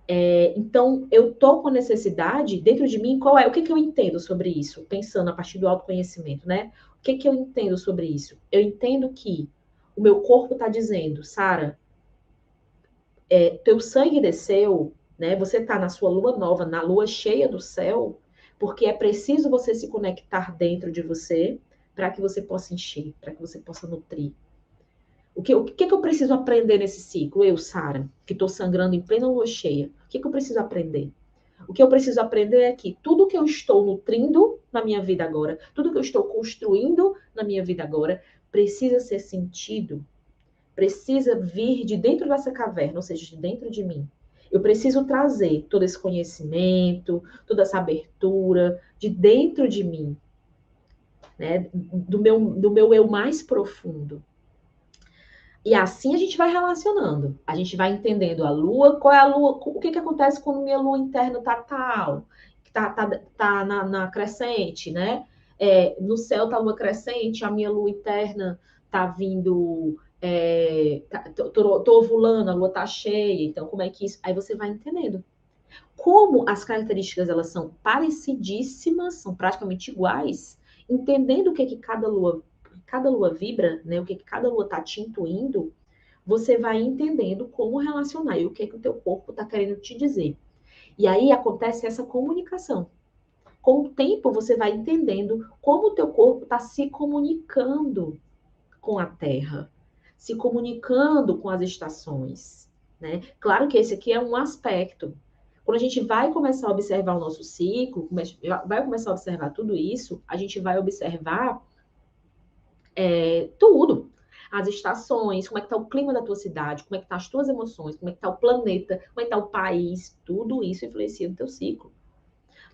Então, eu tô com necessidade dentro de mim, qual é? O que que eu entendo sobre isso? Pensando a partir do autoconhecimento, né? O que que eu entendo sobre isso? Eu entendo que o meu corpo está dizendo, Sara, teu sangue desceu, né? Você está na sua lua nova, na lua cheia do céu, porque é preciso você se conectar dentro de você para que você possa encher, para que você possa nutrir. O que eu preciso aprender nesse ciclo? Eu, Sara, que estou sangrando em plena lua cheia, o que eu preciso aprender? O que eu preciso aprender é que tudo que eu estou nutrindo na minha vida agora, tudo que eu estou construindo na minha vida agora, precisa ser sentido, precisa vir de dentro dessa caverna, ou seja, de dentro de mim. Eu preciso trazer todo esse conhecimento, toda essa abertura de dentro de mim, né? Do meu eu mais profundo. E assim a gente vai relacionando. A gente vai entendendo a lua, qual é a lua, o que acontece quando minha lua interna tá tal, que tá na crescente, né? No céu tá a lua crescente, a minha lua interna tá vindo. Tô ovulando, a lua tá cheia, então como é que isso. Aí você vai entendendo. Como as características elas são parecidíssimas, são praticamente iguais, entendendo o que cada lua vibra, né? O que cada lua está te intuindo, você vai entendendo como relacionar e o que o teu corpo está querendo te dizer. E aí acontece essa comunicação. Com o tempo, você vai entendendo como o teu corpo está se comunicando com a Terra, se comunicando com as estações, né? Claro que esse aqui é um aspecto. Quando a gente vai começar a observar o nosso ciclo, vai começar a observar tudo isso, a gente vai observar tudo. As estações, como é que está o clima da tua cidade, como é que estão as tuas emoções, como é que está o planeta, como é que está o país, tudo isso influencia no teu ciclo.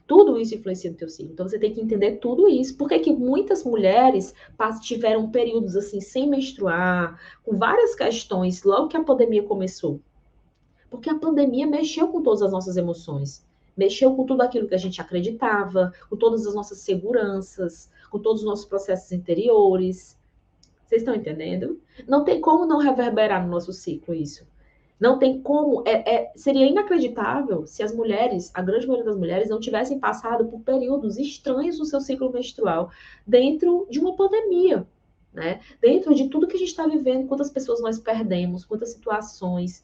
Tudo isso influencia no teu ciclo. Então você tem que entender tudo isso. Por que que muitas mulheres tiveram períodos assim sem menstruar, com várias questões, logo que a pandemia começou? Porque a pandemia mexeu com todas as nossas emoções. Mexeu com tudo aquilo que a gente acreditava, com todas as nossas seguranças, com todos os nossos processos interiores. Vocês estão entendendo? Não tem como não reverberar no nosso ciclo isso. Não tem como. Seria inacreditável se as mulheres, a grande maioria das mulheres, não tivessem passado por períodos estranhos no seu ciclo menstrual dentro de uma pandemia, né? Dentro de tudo que a gente está vivendo, quantas pessoas nós perdemos, quantas situações,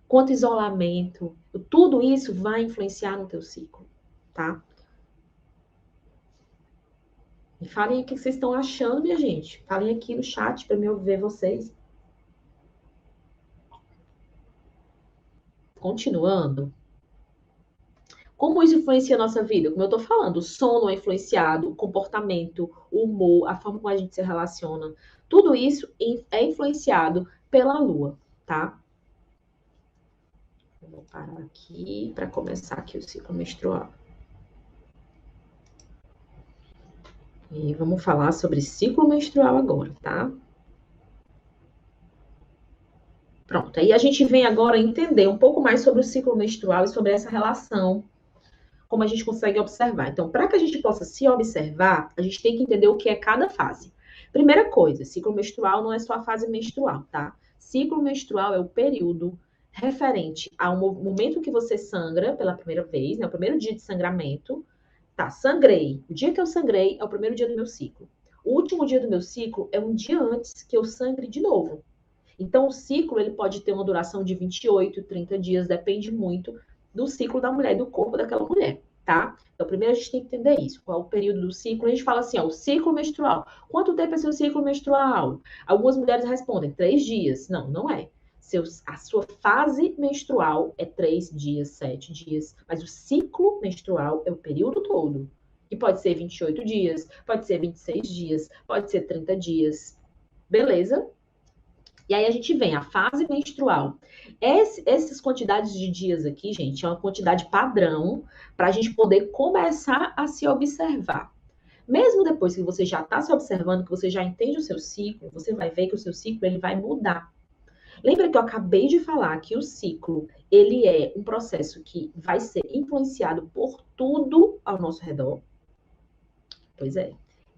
quanto isolamento. Tudo isso vai influenciar no teu ciclo, tá? E falem o que vocês estão achando, minha gente. Falem aqui no chat para eu ver vocês. Continuando. Como isso influencia a nossa vida? Como eu estou falando, o sono é influenciado, o comportamento, o humor, a forma como a gente se relaciona. Tudo isso é influenciado pela lua, tá? Eu vou parar aqui para começar aqui o ciclo menstrual. E vamos falar sobre ciclo menstrual agora, tá? Pronto, aí a gente vem agora entender um pouco mais sobre o ciclo menstrual e sobre essa relação, como a gente consegue observar. Então, para que a gente possa se observar, a gente tem que entender o que é cada fase. Primeira coisa, ciclo menstrual não é só a fase menstrual, tá? Ciclo menstrual é o período referente ao momento que você sangra pela primeira vez, né? O primeiro dia de sangramento. Tá, sangrei. O dia que eu sangrei é o primeiro dia do meu ciclo. O último dia do meu ciclo é um dia antes que eu sangre de novo. Então, o ciclo ele pode ter uma duração de 28, 30 dias, depende muito do ciclo da mulher, do corpo daquela mulher, tá? Então, primeiro a gente tem que entender isso. Qual é o período do ciclo? A gente fala assim, ó, o ciclo menstrual. Quanto tempo é seu ciclo menstrual? Algumas mulheres respondem 3 dias. Não, não é. A sua fase menstrual é 3 dias, 7 dias. Mas o ciclo menstrual é o período todo. E pode ser 28 dias, pode ser 26 dias, pode ser 30 dias. Beleza? E aí a gente vem a fase menstrual. Essas quantidades de dias aqui, gente, é uma quantidade padrão para a gente poder começar a se observar. Mesmo depois que você já está se observando, que você já entende o seu ciclo, você vai ver que o seu ciclo ele vai mudar. Lembra que eu acabei de falar que o ciclo ele é um processo que vai ser influenciado por tudo ao nosso redor? Pois é,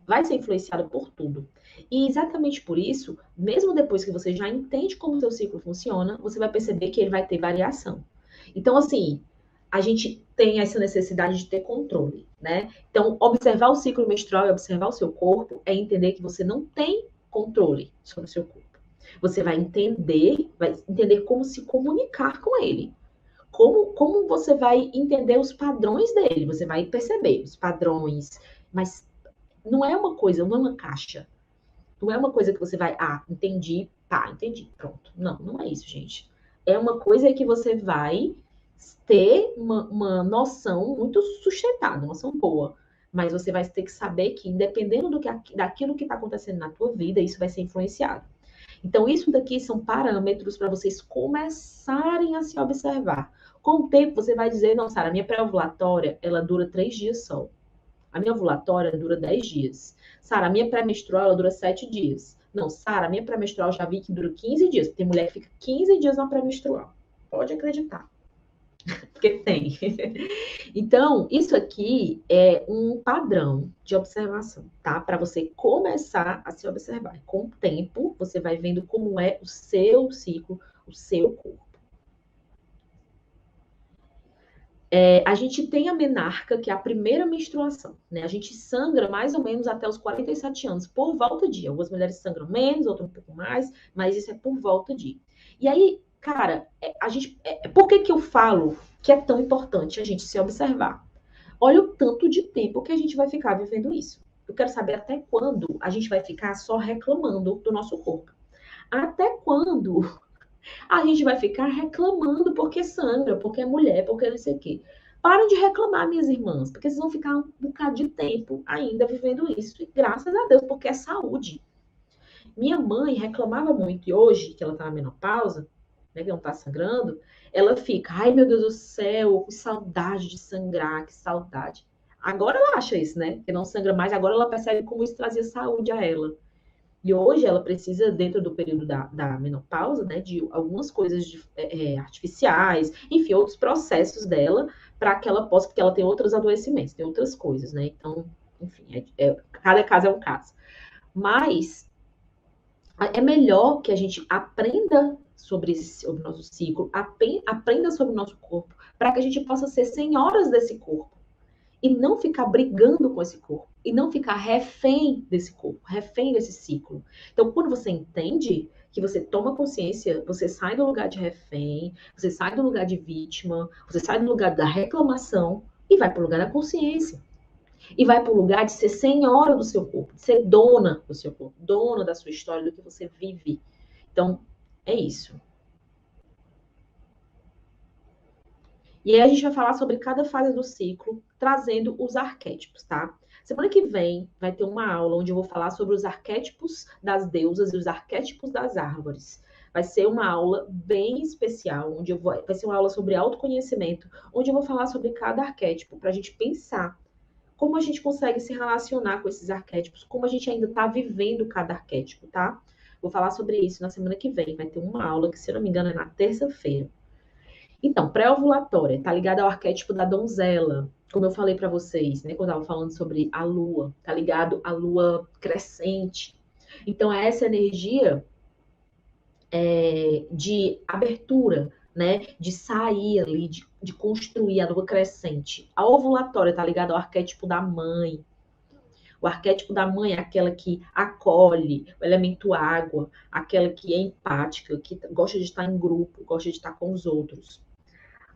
vai ser influenciado por tudo. E exatamente por isso, mesmo depois que você já entende como o seu ciclo funciona, você vai perceber que ele vai ter variação. Então, assim, a gente tem essa necessidade de ter controle, né? Então, observar o ciclo menstrual e observar o seu corpo é entender que você não tem controle sobre o seu corpo. Você vai entender como se comunicar com ele. Como você vai entender os padrões dele? Você vai perceber os padrões, mas não é uma coisa, não é uma caixa. Não é uma coisa que você vai, entendi, tá, entendi, pronto. Não, não é isso, gente. É uma coisa que você vai ter uma noção muito sustentada, uma noção boa. Mas você vai ter que saber que, dependendo daquilo que está acontecendo na tua vida, isso vai ser influenciado. Então, isso daqui são parâmetros para vocês começarem a se observar. Com o tempo, você vai dizer, não, Sara, minha pré-ovulatória, ela dura 3 dias só. A minha ovulatória dura 10 dias. Sara, a minha pré-menstrual, ela dura 7 dias. Não, Sara, a minha pré-menstrual já vi que dura 15 dias. Tem mulher que fica 15 dias na pré-menstrual. Pode acreditar. Porque tem. Então, isso aqui é um padrão de observação, tá? Para você começar a se observar. Com o tempo, você vai vendo como é o seu ciclo, o seu corpo. A gente tem a menarca, que é a primeira menstruação, né? A gente sangra mais ou menos até os 47 anos, por volta de. Algumas mulheres sangram menos, outras um pouco mais, mas isso é por volta de. E aí, cara, por que eu falo que é tão importante a gente se observar? Olha o tanto de tempo que a gente vai ficar vivendo isso. Eu quero saber até quando a gente vai ficar só reclamando do nosso corpo. Até quando a gente vai ficar reclamando porque sangra, porque é mulher, porque não sei o quê. Parem de reclamar, minhas irmãs, porque vocês vão ficar um bocado de tempo ainda vivendo isso. E graças a Deus, porque é saúde. Minha mãe reclamava muito, e hoje, que ela tá na menopausa, né, que não tá sangrando, ela fica, ai meu Deus do céu, que saudade de sangrar, que saudade. Agora ela acha isso, né? Que não sangra mais, agora ela percebe como isso trazia saúde a ela. E hoje ela precisa, dentro do período da menopausa, né, de algumas coisas artificiais, enfim, outros processos dela, para que ela possa, porque ela tem outros adoecimentos, tem outras coisas, né? Então, enfim, cada caso é um caso. Mas é melhor que a gente aprenda sobre o nosso ciclo, aprenda sobre o nosso corpo, para que a gente possa ser senhoras desse corpo e não ficar brigando com esse corpo, e não ficar refém desse corpo, refém desse ciclo. Então, quando você entende que você toma consciência, você sai do lugar de refém, você sai do lugar de vítima, você sai do lugar da reclamação e vai para o lugar da consciência. E vai para o lugar de ser senhora do seu corpo, de ser dona do seu corpo, dona da sua história, do que você vive. Então, é isso. E aí a gente vai falar sobre cada fase do ciclo, trazendo os arquétipos, tá? Semana que vem vai ter uma aula onde eu vou falar sobre os arquétipos das deusas e os arquétipos das árvores. Vai ser uma aula bem especial, vai ser uma aula sobre autoconhecimento, onde eu vou falar sobre cada arquétipo, para a gente pensar como a gente consegue se relacionar com esses arquétipos, como a gente ainda está vivendo cada arquétipo, tá? Vou falar sobre isso na semana que vem. Vai ter uma aula que, se eu não me engano, é na terça-feira. Então, pré-ovulatória está ligada ao arquétipo da donzela, como eu falei para vocês, né, quando eu estava falando sobre a lua, está ligado à lua crescente. Então, é essa energia de abertura, né, de sair ali, de construir a lua crescente. A ovulatória está ligada ao arquétipo da mãe. O arquétipo da mãe é aquela que acolhe o elemento água, aquela que é empática, que gosta de estar em grupo, gosta de estar com os outros.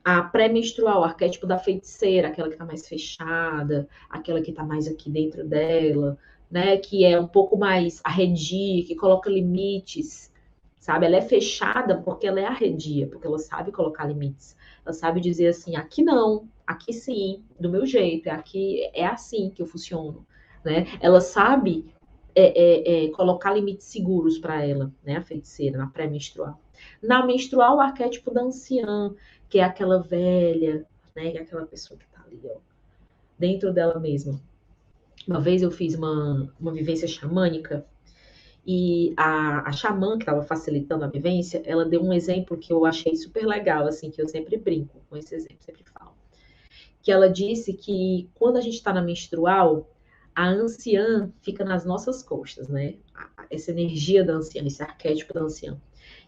A pré-menstrual, o arquétipo da feiticeira, aquela que está mais fechada, aquela que está mais aqui dentro dela, né? Que é um pouco mais arredia, que coloca limites, sabe? Ela é fechada porque ela é arredia, porque ela sabe colocar limites. Ela sabe dizer assim, aqui não, aqui sim, do meu jeito, aqui é assim que eu funciono, né? Ela sabe colocar limites seguros para ela, né? A feiticeira, na pré-menstrual. Na menstrual, o arquétipo da anciã, que é aquela velha, né? Que é aquela pessoa que tá ali, ó, dentro dela mesma. Uma vez eu fiz uma vivência xamânica e a xamã que estava facilitando a vivência, ela deu um exemplo que eu achei super legal, assim, que eu sempre brinco com esse exemplo, sempre falo. Que ela disse que quando a gente está na menstrual, a anciã fica nas nossas costas, né? Essa energia da anciã, esse arquétipo da anciã.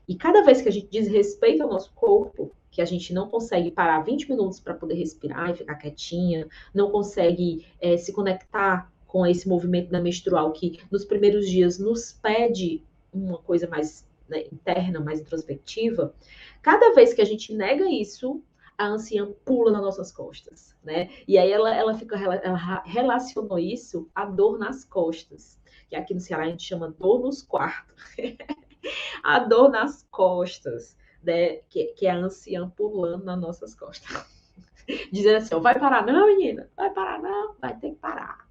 E cada vez que a gente desrespeita o nosso corpo, que a gente não consegue parar 20 minutos para poder respirar e ficar quietinha, não consegue se conectar com esse movimento da menstrual que nos primeiros dias nos pede uma coisa mais, né, interna, mais introspectiva. Cada vez que a gente nega isso, a anciã pula nas nossas costas, né? E aí ela relacionou isso à dor nas costas, que aqui no Ceará a gente chama dor nos quartos. A dor nas costas, né? Que é a anciã pulando nas nossas costas. Dizendo assim, ó, vai parar não, menina? Vai parar não? Vai ter que parar.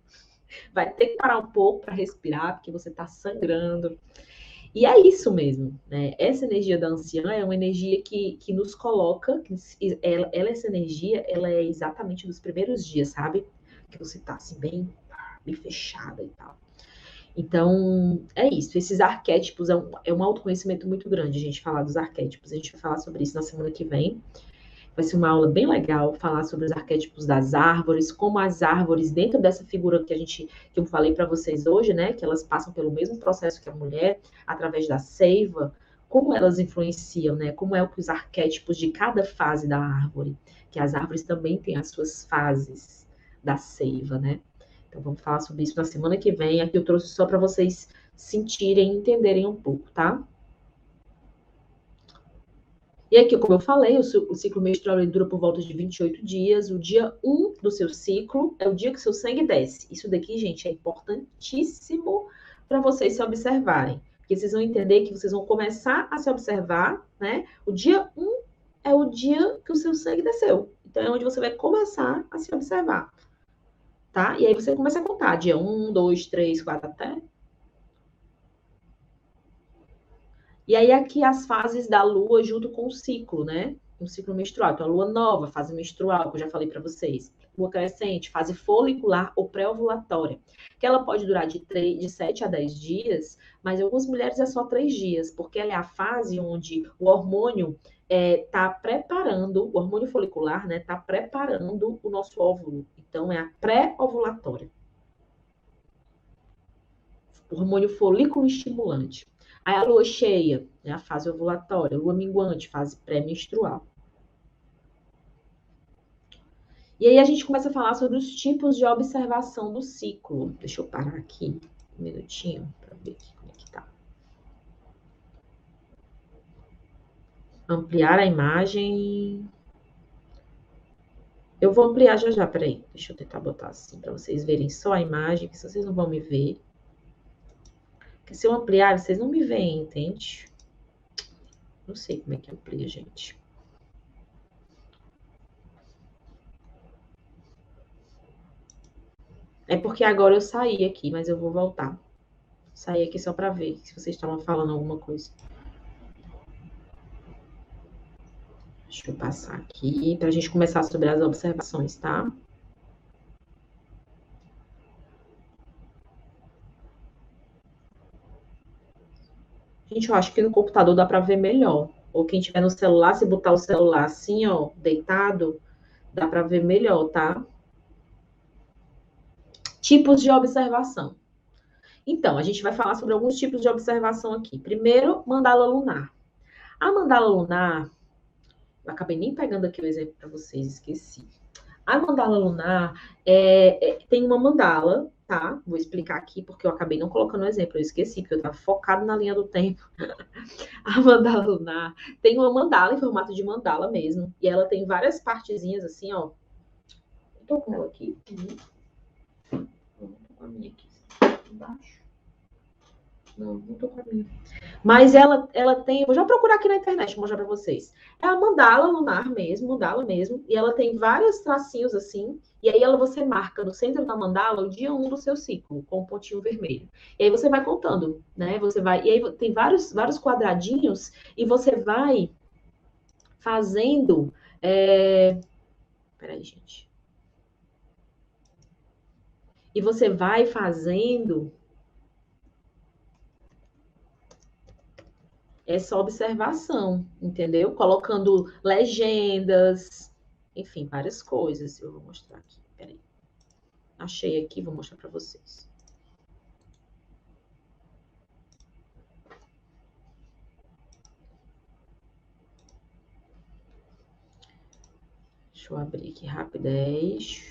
Vai ter que parar um pouco para respirar, porque você está sangrando. E é isso mesmo, né? Essa energia da anciã é uma energia que nos coloca, essa energia, ela é exatamente dos primeiros dias, sabe? Que você tá assim, bem fechada e tal. Então, é isso. Esses arquétipos é um autoconhecimento muito grande a gente falar dos arquétipos. A gente vai falar sobre isso na semana que vem. Vai ser uma aula bem legal, falar sobre os arquétipos das árvores, como as árvores, dentro dessa figura que eu falei para vocês hoje, né? Que elas passam pelo mesmo processo que a mulher, através da seiva, como elas influenciam, né? Como é que os arquétipos de cada fase da árvore, que as árvores também têm as suas fases da seiva, né? Então vamos falar sobre isso na semana que vem. Aqui eu trouxe só para vocês sentirem, entenderem um pouco, tá? E aqui, como eu falei, o ciclo menstrual dura por volta de 28 dias. O dia 1 do seu ciclo é o dia que seu sangue desce. Isso daqui, gente, é importantíssimo para vocês se observarem. Porque vocês vão entender que vocês vão começar a se observar, né? O dia 1 é o dia que o seu sangue desceu. Então, é onde você vai começar a se observar, tá? E aí você começa a contar. Dia 1, 2, 3, 4, até. E aí, aqui as fases da lua junto com o ciclo, né? O ciclo menstrual. Então, a lua nova, fase menstrual, que eu já falei para vocês. Lua crescente, fase folicular ou pré-ovulatória. Que ela pode durar de 7 a 10 dias, mas em algumas mulheres é só 3 dias, porque ela é a fase onde o hormônio está preparando, o hormônio folicular, né? Está preparando o nosso óvulo. Então, é a pré-ovulatória. O hormônio folículo estimulante. Aí a lua cheia, né, a fase ovulatória, lua minguante, fase pré-menstrual. E aí a gente começa a falar sobre os tipos de observação do ciclo. Deixa eu parar aqui um minutinho para ver aqui como é que tá. Ampliar a imagem. Eu vou ampliar já já, peraí. Deixa eu tentar botar assim para vocês verem só a imagem, que vocês não vão me ver. Porque se eu ampliar, vocês não me veem, entende? Não sei como é que amplia, gente. É porque agora eu saí aqui, mas eu vou voltar. Saí aqui só para ver se vocês estavam falando alguma coisa. Deixa eu passar aqui para a gente começar sobre as observações, tá? Gente, eu acho que no computador dá para ver melhor. Ou quem tiver no celular, se botar o celular assim, ó, deitado, dá para ver melhor, tá? Tipos de observação. Então, a gente vai falar sobre alguns tipos de observação aqui. Primeiro, mandala lunar. A mandala lunar, eu acabei nem pegando aqui o exemplo para vocês, esqueci. A mandala lunar tem uma mandala, tá? Vou explicar aqui porque eu acabei não colocando o exemplo, eu esqueci, porque eu estava focado na linha do tempo. A mandala lunar tem uma mandala em formato de mandala mesmo, e ela tem várias partezinhas assim, ó. Eu tô com ela aqui. Não, tô com a minha aqui. Embaixo. Não tô com a minha. Mas ela tem, vou já procurar aqui na internet mostrar para vocês. É a mandala lunar mesmo, mandala mesmo, e ela tem vários tracinhos assim, e aí você marca no centro da mandala o dia 1 do seu ciclo, com um pontinho vermelho. E aí você vai contando, né? E aí tem vários quadradinhos, e você vai fazendo. Peraí, gente. E você vai fazendo essa observação, entendeu? Colocando legendas, enfim, várias coisas. Eu vou mostrar aqui, peraí. Achei aqui, vou mostrar para vocês. Deixa eu abrir aqui rapidez.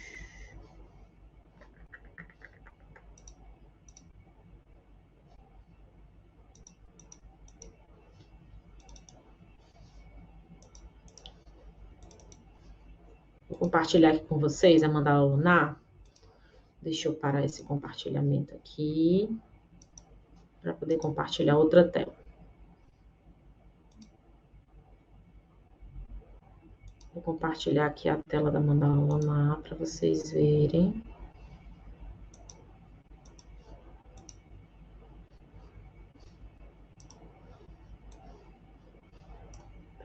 Vou compartilhar aqui com vocês a mandala lunar. Deixa eu parar esse compartilhamento aqui para poder compartilhar outra tela. Vou compartilhar aqui a tela da mandala lunar para vocês verem.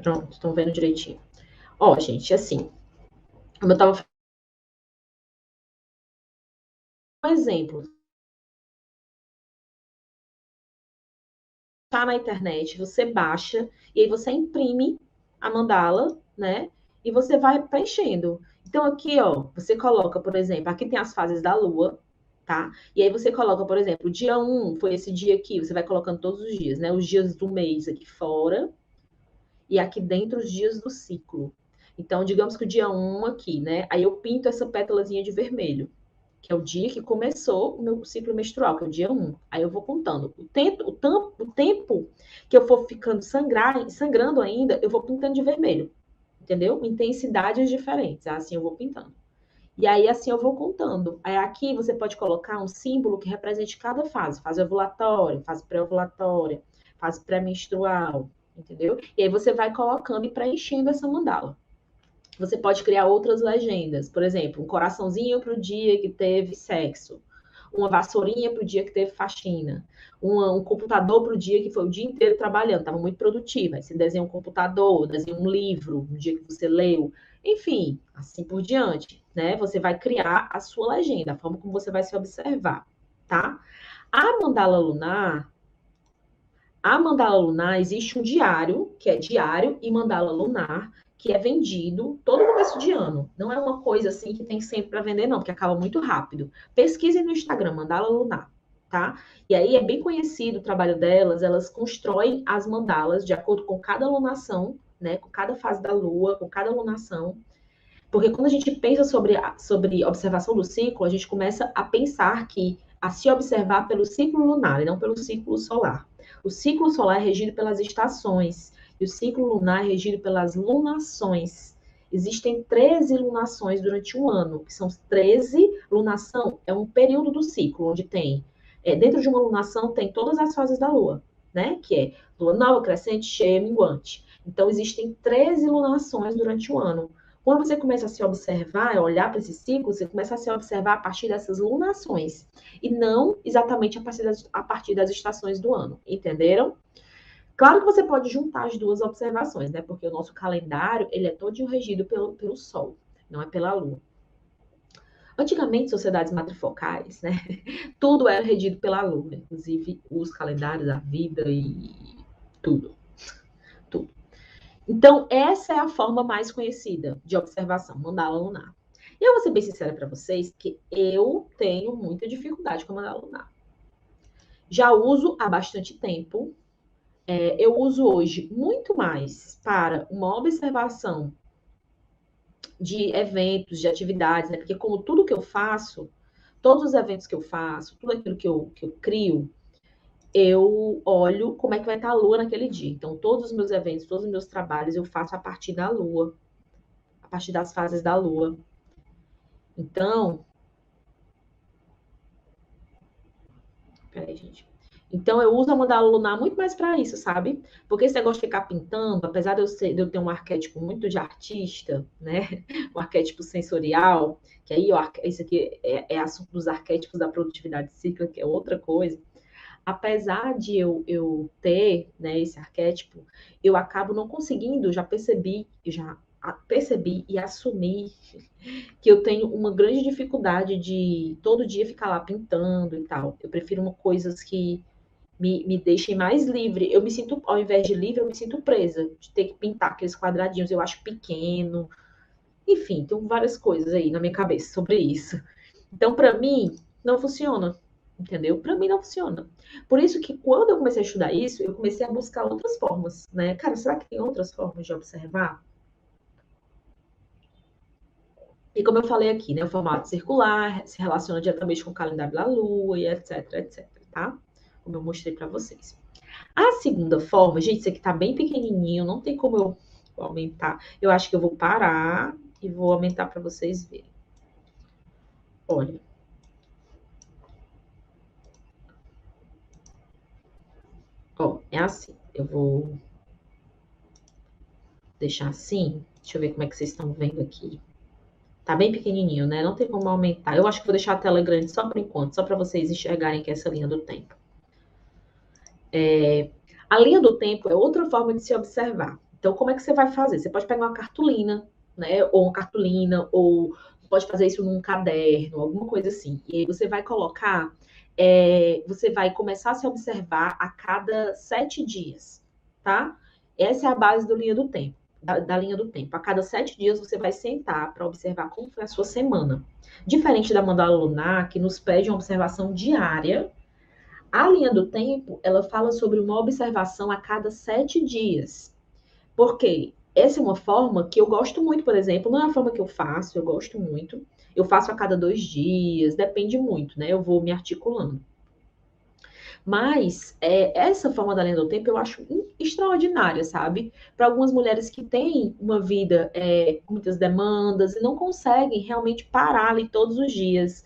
Pronto, estão vendo direitinho. Ó, gente, assim, como eu tava um exemplo. Tá na internet, você baixa e aí você imprime a mandala, né? E você vai preenchendo. Então aqui, ó, você coloca, por exemplo, aqui tem as fases da lua, tá? E aí você coloca, por exemplo, o dia 1 foi esse dia aqui, você vai colocando todos os dias, né? Os dias do mês aqui fora e aqui dentro os dias do ciclo. Então, digamos que o dia 1 aqui, né? Aí eu pinto essa pétalazinha de vermelho, que é o dia que começou o meu ciclo menstrual, que é o dia 1. Aí eu vou contando. O tempo que eu for ficando sangrando ainda, eu vou pintando de vermelho. Entendeu? Intensidades diferentes. Assim eu vou pintando. E aí, assim, eu vou contando. Aí aqui você pode colocar um símbolo que represente cada fase. Fase ovulatória, fase pré-ovulatória, fase pré-menstrual, entendeu? E aí você vai colocando e preenchendo essa mandala. Você pode criar outras legendas. Por exemplo, um coraçãozinho para o dia que teve sexo. Uma vassourinha para o dia que teve faxina. Um computador para o dia que foi o dia inteiro trabalhando. Estava muito produtiva. Aí você desenha um computador, desenha um livro no dia que você leu. Enfim, assim por diante. Né? Você vai criar a sua legenda, a forma como você vai se observar. Tá? A mandala lunar, existe um diário, que é diário e mandala lunar, que é vendido todo começo de ano. Não é uma coisa assim que tem sempre para vender, não, porque acaba muito rápido. Pesquisem no Instagram, mandala lunar, tá? E aí é bem conhecido o trabalho delas, elas constroem as mandalas de acordo com cada lunação, né? Com cada fase da lua, com cada lunação. Porque quando a gente pensa sobre observação do ciclo, a gente começa a pensar a se observar pelo ciclo lunar e não pelo ciclo solar. O ciclo solar é regido pelas estações e o ciclo lunar é regido pelas lunações. Existem 13 lunações durante um ano, que são 13. Lunação é um período do ciclo, onde tem, dentro de uma lunação, tem todas as fases da lua, né? Que é lua nova, crescente, cheia, minguante. Então, existem 13 lunações durante o ano. Quando você começa a se observar, a olhar para esse ciclo, você começa a se observar a partir dessas lunações e não exatamente a partir das estações do ano, entenderam? Claro que você pode juntar as duas observações, né? Porque o nosso calendário, ele é todo regido pelo Sol, não é pela Lua. Antigamente, sociedades matrifocais, né? Tudo era regido pela Lua, inclusive os calendários, a vida e tudo. Tudo. Então, essa é a forma mais conhecida de observação, mandala lunar. E eu vou ser bem sincera para vocês que eu tenho muita dificuldade com a mandala lunar. Já uso há bastante tempo. Eu uso hoje muito mais para uma observação de eventos, de atividades, né? Porque como tudo que eu faço, todos os eventos que eu faço, tudo aquilo que eu crio, eu olho como é que vai estar a lua naquele dia. Então, todos os meus eventos, todos os meus trabalhos, eu faço a partir da lua, a partir das fases da lua. Então, peraí, gente. Então, eu uso a mandala lunar muito mais para isso, sabe? Porque esse negócio de ficar pintando, apesar de eu ter um arquétipo muito de artista, né? Um arquétipo sensorial, que aí, ó, isso aqui é assunto dos arquétipos da produtividade cíclica, que é outra coisa. Apesar de eu ter, né, esse arquétipo, eu acabo não conseguindo, já percebi e assumi que eu tenho uma grande dificuldade de todo dia ficar lá pintando e tal. Eu prefiro uma coisas que me deixem mais livre. Eu me sinto, ao invés de livre, eu me sinto presa de ter que pintar aqueles quadradinhos. Eu acho pequeno. Enfim, tem várias coisas aí na minha cabeça sobre isso. Então, para mim, não funciona. Entendeu? Para mim não funciona. Por isso que quando eu comecei a estudar isso, eu comecei a buscar outras formas, né? Cara, será que tem outras formas de observar? E como eu falei aqui, né, o formato circular se relaciona diretamente com o calendário da Lua e etc, etc, tá? Como eu mostrei para vocês. A segunda forma, gente, isso aqui tá bem pequenininho, não tem como eu aumentar. Eu acho que eu vou parar e vou aumentar para vocês verem. Olha. Ó, é assim. Eu vou deixar assim. Deixa eu ver como é que vocês estão vendo aqui. Tá bem pequenininho, né? Não tem como aumentar. Eu acho que vou deixar a tela grande só por enquanto, só para vocês enxergarem que é essa linha do tempo. A linha do tempo é outra forma de se observar. Então, como é que você vai fazer? Você pode pegar uma cartolina, né? Ou uma cartolina, ou pode fazer isso num caderno, alguma coisa assim. E aí você vai colocar, você vai começar a se observar a cada 7 dias, tá? Essa é a base linha do tempo, da linha do tempo. A cada 7 dias você vai sentar para observar como foi a sua semana. Diferente da mandala lunar, que nos pede uma observação diária, a linha do tempo, ela fala sobre uma observação a cada 7 dias. Por quê? Essa é uma forma que eu gosto muito, por exemplo, não é a forma que eu faço, eu gosto muito. Eu faço a cada 2 dias, depende muito, né? Eu vou me articulando. Mas essa forma da linha do tempo eu acho extraordinária, sabe? Para algumas mulheres que têm uma vida com muitas demandas e não conseguem realmente parar ali todos os dias.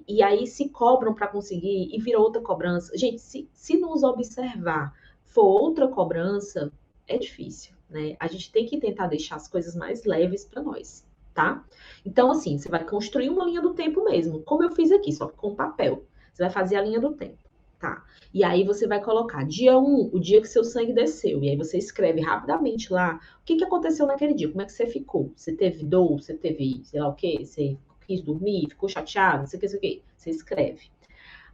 E aí se cobram para conseguir e vira outra cobrança. Gente, se nos observar for outra cobrança, é difícil, né? A gente tem que tentar deixar as coisas mais leves para nós, tá? Então, assim, você vai construir uma linha do tempo mesmo, como eu fiz aqui, só com papel. Você vai fazer a linha do tempo, tá? E aí você vai colocar dia 1, o dia que seu sangue desceu. E aí você escreve rapidamente lá o que aconteceu naquele dia, como é que você ficou. Você teve dor, você teve, sei lá o quê, você quis dormir, ficou chateado, não sei o que, não sei o que. Você escreve.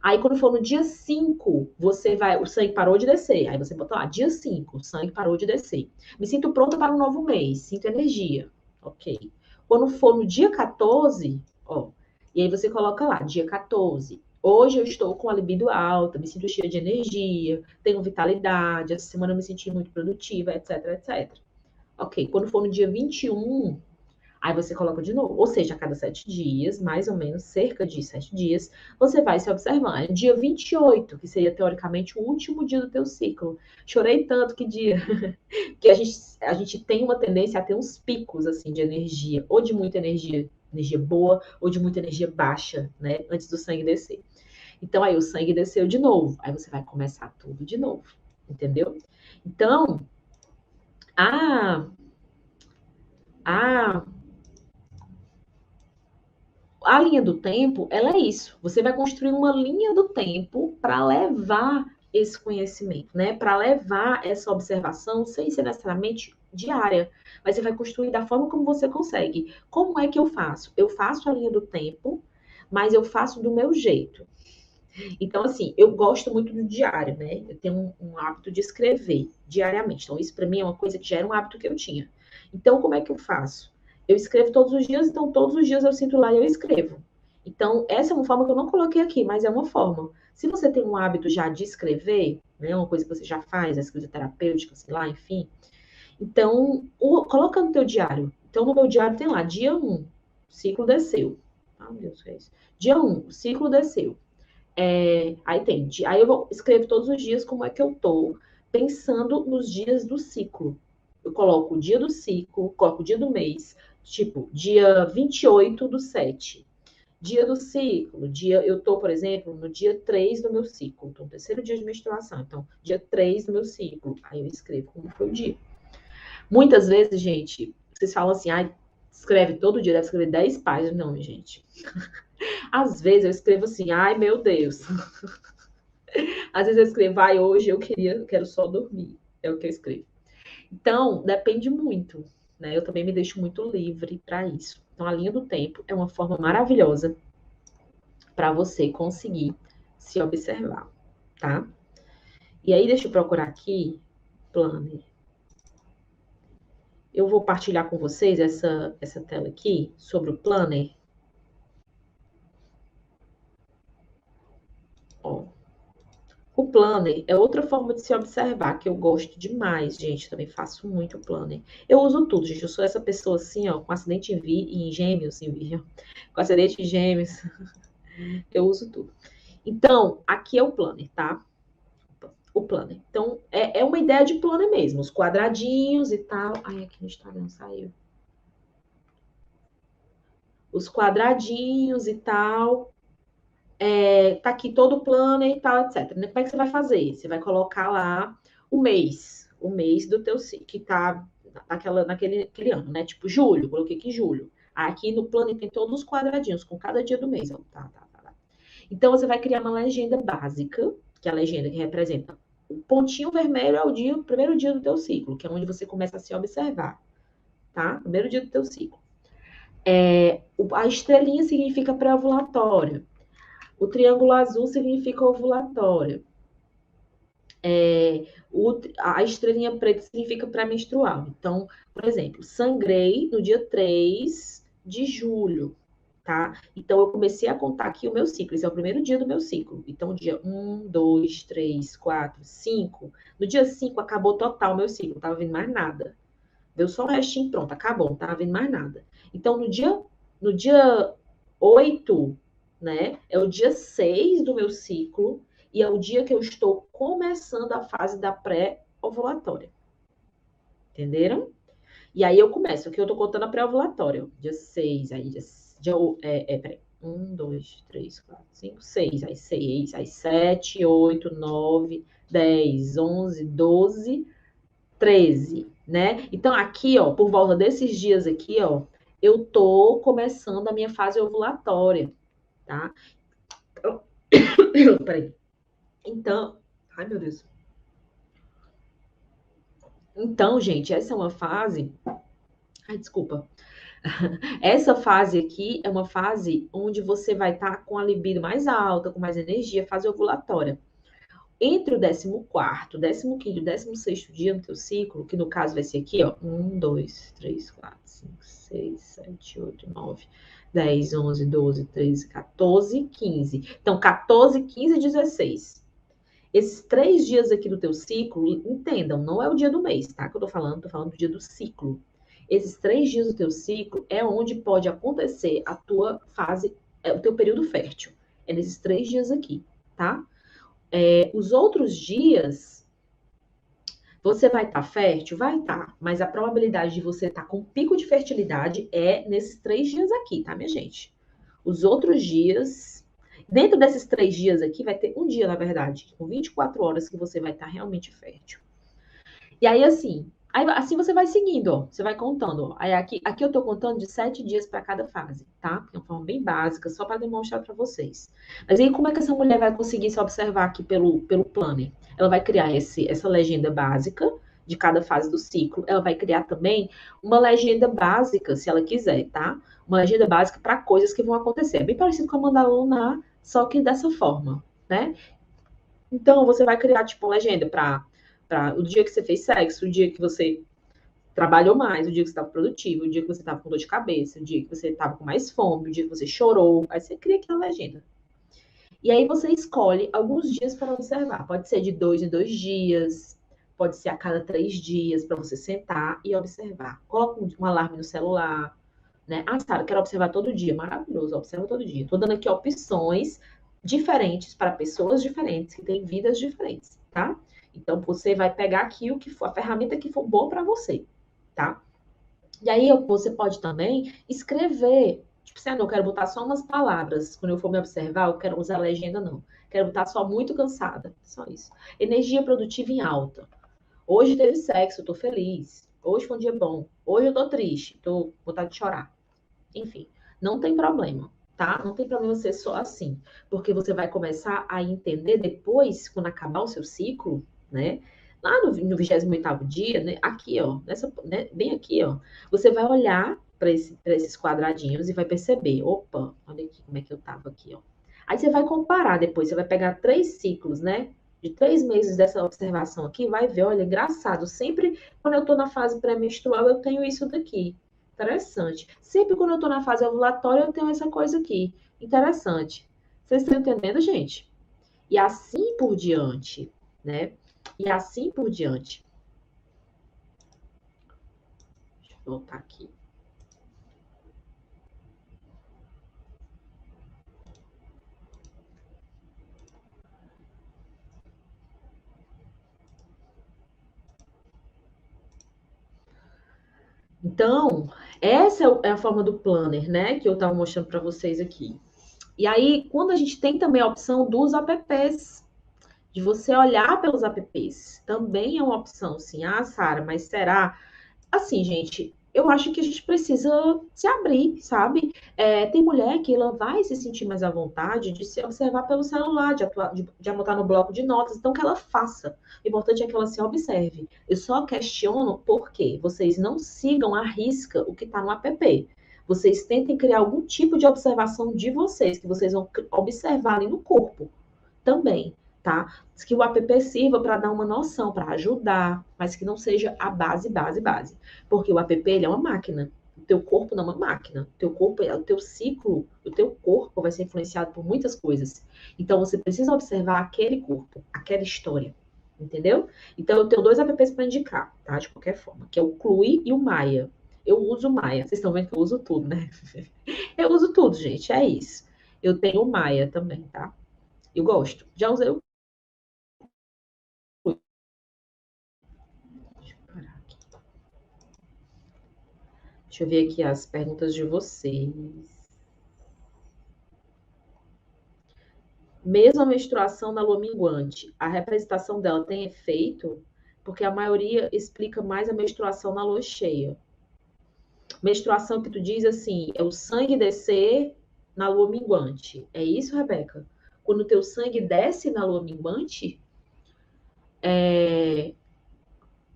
Aí, quando for no dia 5, o sangue parou de descer. Aí você bota lá, dia 5, o sangue parou de descer. Me sinto pronta para um novo mês, sinto energia. Ok. Quando for no dia 14, ó, e aí você coloca lá, dia 14. Hoje eu estou com a libido alta, me sinto cheia de energia, tenho vitalidade, essa semana eu me senti muito produtiva, etc, etc. Ok. Quando for no dia 21, aí você coloca de novo. Ou seja, a cada 7 dias, mais ou menos, cerca de 7 dias, você vai se observar. Dia 28, que seria teoricamente o último dia do teu ciclo. Chorei tanto que dia. Que a gente tem uma tendência a ter uns picos assim de energia, ou de muita energia, energia boa, ou de muita energia baixa, né? Antes do sangue descer. Então aí o sangue desceu de novo. Aí você vai começar tudo de novo. Entendeu? Então, a, a a linha do tempo, ela é isso. Você vai construir uma linha do tempo para levar esse conhecimento, né? Para levar essa observação sem ser necessariamente diária, mas você vai construir da forma como você consegue. Como é que eu faço? Eu faço a linha do tempo, mas eu faço do meu jeito. Então, assim, eu gosto muito do diário, né? Eu tenho um hábito de escrever diariamente. Então, isso para mim é uma coisa que já era um hábito que eu tinha. Então, como é que eu faço? Eu escrevo todos os dias, então todos os dias eu sinto lá e eu escrevo. Então, essa é uma forma que eu não coloquei aqui, mas é uma forma. Se você tem um hábito já de escrever, né, uma coisa que você já faz, a escrita terapêutica, sei lá, enfim, então, coloca no teu diário. Então, no meu diário tem lá, dia 1, ciclo desceu. Ah, meu Deus, que é isso? Dia 1, ciclo desceu. Aí eu escrevo todos os dias como é que eu tô, pensando nos dias do ciclo. Eu coloco o dia do ciclo, coloco o dia do mês, tipo, dia 28/7. Dia do ciclo, eu tô, por exemplo, no dia 3 do meu ciclo, tô no terceiro dia de menstruação, então, dia 3 do meu ciclo, aí eu escrevo como foi o dia. Muitas vezes, gente, vocês falam assim, escreve todo dia, deve escrever 10 páginas. Não, gente. Às vezes eu escrevo assim, ai meu Deus. Às vezes eu escrevo, hoje eu quero só dormir. É o que eu escrevo. Então, depende muito, né? Eu também me deixo muito livre para isso. Então, a linha do tempo é uma forma maravilhosa para você conseguir se observar, tá? E aí, deixa eu procurar aqui, planner. Eu vou partilhar com vocês essa tela aqui sobre o planner. Ó, O planner é outra forma de se observar, que eu gosto demais, gente. Também faço muito planner. Eu uso tudo, gente. Eu sou essa pessoa assim, ó, com acidente em gêmeos, em Virgem, com acidente em gêmeos. Eu uso tudo. Então, aqui é o planner, tá? O planner. Então, é uma ideia de planner mesmo. Os quadradinhos e tal. Ai, aqui no Instagram saiu. Os quadradinhos e tal. Tá aqui todo o planner e tal, etc. Como é que você vai fazer? Você vai colocar lá o mês do teu que tá naquele ano, né? Tipo, julho, coloquei aqui julho. Aqui no planner tem todos os quadradinhos, com cada dia do mês. Ó. Tá. Então, você vai criar uma legenda básica, que é a legenda que representa o pontinho vermelho é o primeiro dia do teu ciclo, que é onde você começa a se observar, tá? Primeiro dia do teu ciclo. A estrelinha significa pré-ovulatório. O triângulo azul significa ovulatório. A estrelinha preta significa pré-menstrual. Então, por exemplo, sangrei no dia 3 de julho, tá? Então, eu comecei a contar aqui o meu ciclo. Esse é o primeiro dia do meu ciclo. Então, dia 1, 2, 3, 4, 5. No dia 5, acabou total o meu ciclo. Não tava vendo mais nada. Deu só o restinho, pronto, acabou. Não tava vendo mais nada. Então, no dia 8, né? É o dia 6 do meu ciclo e é o dia que eu estou começando a fase da pré-ovulatória. Entenderam? E aí eu começo, aqui eu tô contando a pré-ovulatória. Dia 6, aí peraí. 1, 2, 3, 4, 5, 6. Aí 6, aí 7, 8, 9, 10, 11, 12, 13, né? Então aqui, ó, por volta desses dias aqui, ó, eu tô começando a minha fase ovulatória, tá? Peraí. Então, ai meu Deus. Então, gente, essa é uma fase. Ai, desculpa. Essa fase aqui é uma fase onde você vai estar com a libido mais alta, com mais energia, fase ovulatória. Entre o 14º, 15º e 16º dia do teu ciclo, que no caso vai ser aqui, ó, 1, 2, 3, 4, 5, 6, 7, 8, 9, 10, 11, 12, 13, 14, 15. Então, 14, 15 e 16. Esses 3 dias aqui do teu ciclo, entendam, não é o dia do mês, tá? Que eu tô falando do dia do ciclo. Esses 3 dias do teu ciclo é onde pode acontecer a tua fase, o teu período fértil. É nesses 3 dias aqui, tá? Os outros dias, você vai estar fértil? Vai estar, mas a probabilidade de você estar com pico de fertilidade é nesses 3 dias aqui, tá, minha gente? Os outros dias, dentro desses 3 dias aqui, vai ter um dia, na verdade, com 24 horas que você vai estar realmente fértil. E aí, assim você vai seguindo, ó. Você vai contando, ó. Aí aqui eu tô contando de 7 dias para cada fase, tá? É uma forma bem básica, só para demonstrar para vocês. Mas aí, como é que essa mulher vai conseguir se observar aqui pelo planner? Ela vai criar essa legenda básica de cada fase do ciclo. Ela vai criar também uma legenda básica, se ela quiser, tá? Uma legenda básica para coisas que vão acontecer. É bem parecido com a mandala lunar, só que dessa forma, né? Então, você vai criar, tipo, uma legenda para o dia que você fez sexo, o dia que você trabalhou mais, o dia que você estava produtivo, o dia que você estava com dor de cabeça, o dia que você estava com mais fome, o dia que você chorou. Aí você cria aquela legenda. E aí você escolhe alguns dias para observar. Pode ser de 2 em 2 dias, pode ser a cada 3 dias, para você sentar e observar. Coloca um alarme no celular, né? Ah, Sara, quero observar todo dia. Maravilhoso, observa todo dia. Estou dando aqui opções diferentes para pessoas diferentes, que têm vidas diferentes, tá? Então, você vai pegar aqui o que for, a ferramenta que for boa para você, tá? E aí, você pode também escrever. Tipo assim, eu quero botar só umas palavras. Quando eu for me observar, eu quero usar legenda, não. Quero botar só muito cansada. Só isso. Energia produtiva em alta. Hoje teve sexo, tô feliz. Hoje foi um dia bom. Hoje eu tô triste, tô com vontade de chorar. Enfim, não tem problema, tá? Não tem problema ser só assim. Porque você vai começar a entender depois, quando acabar o seu ciclo, né? Lá no 28º dia, né? Aqui, ó, né? Bem aqui, ó. Você vai olhar para esses quadradinhos e vai perceber, opa, olha aqui como é que eu tava aqui, ó. Aí você vai comparar depois, você vai pegar 3 ciclos, né? De 3 meses dessa observação aqui, vai ver, olha, engraçado, sempre quando eu tô na fase pré-menstrual, eu tenho isso daqui. Interessante. Sempre quando eu tô na fase ovulatória, eu tenho essa coisa aqui. Interessante. Vocês estão entendendo, gente? E assim por diante, né? E assim por diante. Deixa eu voltar aqui. Então, essa é a forma do planner, né? Que eu estava mostrando para vocês aqui. E aí, quando a gente tem também a opção dos apps, de você olhar pelos apps, também é uma opção, sim. Ah, Sara, mas será? Assim, gente, eu acho que a gente precisa se abrir, sabe? Tem mulher que ela vai se sentir mais à vontade de se observar pelo celular, de anotar no bloco de notas, então que ela faça. O importante é que ela se observe. Eu só questiono porque vocês não sigam à risca o que está no app. Vocês tentem criar algum tipo de observação de vocês, que vocês vão observar ali no corpo também, tá? Que o app sirva para dar uma noção, para ajudar, mas que não seja a base. Porque o app, ele é uma máquina. O teu corpo não é uma máquina. O teu corpo, o teu ciclo, o teu corpo vai ser influenciado por muitas coisas. Então, você precisa observar aquele corpo, aquela história. Entendeu? Então, eu tenho dois apps para indicar, tá? De qualquer forma, que é o Clue e o Maia. Eu uso o Maia. Vocês estão vendo que eu uso tudo, né? Eu uso tudo, gente. É isso. Eu tenho o Maia também, tá? Eu gosto. Já usei o. Deixa eu parar aqui. Deixa eu ver aqui as perguntas de vocês. Mesmo a menstruação na lua minguante, a representação dela tem efeito? Porque a maioria explica mais a menstruação na lua cheia. Menstruação que tu diz assim, é o sangue descer na lua minguante. É isso, Rebeca? Quando o teu sangue desce na lua minguante,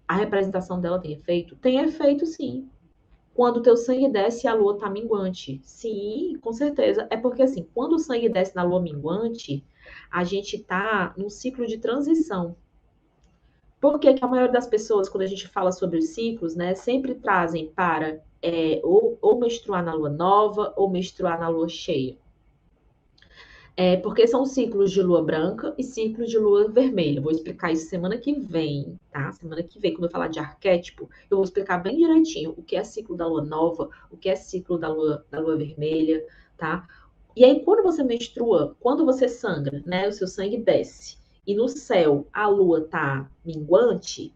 a representação dela tem efeito? Tem efeito, sim. Quando o teu sangue desce, a lua tá minguante. Sim, com certeza. É porque assim, quando o sangue desce na lua minguante, a gente tá num ciclo de transição. Por que que a maioria das pessoas, quando a gente fala sobre os ciclos, né, sempre trazem para ou menstruar na lua nova ou menstruar na lua cheia? Porque são ciclos de lua branca e ciclos de lua vermelha. Vou explicar isso semana que vem, tá? Semana que vem, quando eu falar de arquétipo, eu vou explicar bem direitinho o que é ciclo da lua nova, o que é ciclo da lua vermelha, tá? E aí, quando você menstrua, quando você sangra, né? O seu sangue desce e no céu a lua tá minguante,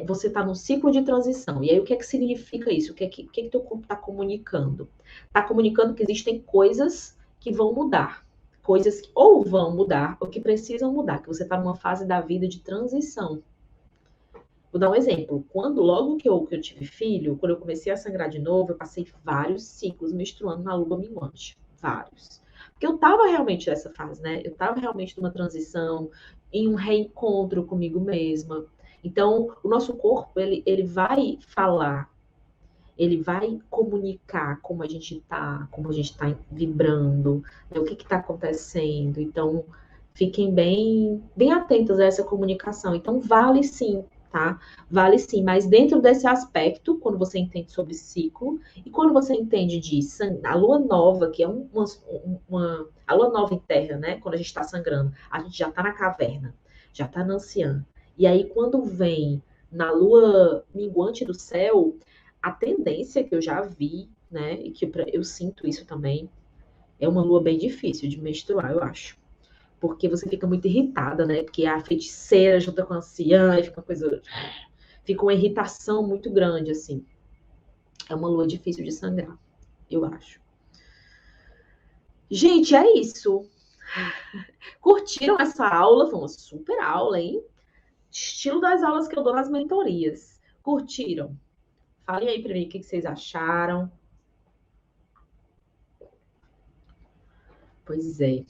você tá num ciclo de transição. E aí, o que é que significa isso? O que teu corpo está comunicando? Está comunicando que existem coisas que vão mudar. Coisas que ou vão mudar ou que precisam mudar, que você está numa fase da vida de transição. Vou dar um exemplo. Logo que eu tive filho, quando eu comecei a sangrar de novo, eu passei vários ciclos menstruando na lua minguante. Vários. Porque eu estava realmente nessa fase, né? Eu estava realmente numa transição, em um reencontro comigo mesma. Então, o nosso corpo, ele vai falar, ele vai comunicar como a gente tá vibrando, né? O que está acontecendo. Então, fiquem bem atentos a essa comunicação. Então, vale sim, tá? Vale sim, mas dentro desse aspecto, quando você entende sobre ciclo, e quando você entende de a lua nova, que é a lua nova em terra, né? Quando a gente está sangrando, a gente já está na caverna, já está na anciã. E aí, quando vem na lua minguante do céu, a tendência que eu já vi, né, e que eu sinto isso também, é uma lua bem difícil de menstruar, eu acho. Porque você fica muito irritada, né? Porque a feiticeira junta com a anciã e fica uma coisa. Fica uma irritação muito grande, assim. É uma lua difícil de sangrar, eu acho. Gente, é isso. Curtiram essa aula? Foi uma super aula, hein? Estilo das aulas que eu dou nas mentorias. Curtiram? Falem aí pra mim o que vocês acharam. Pois é.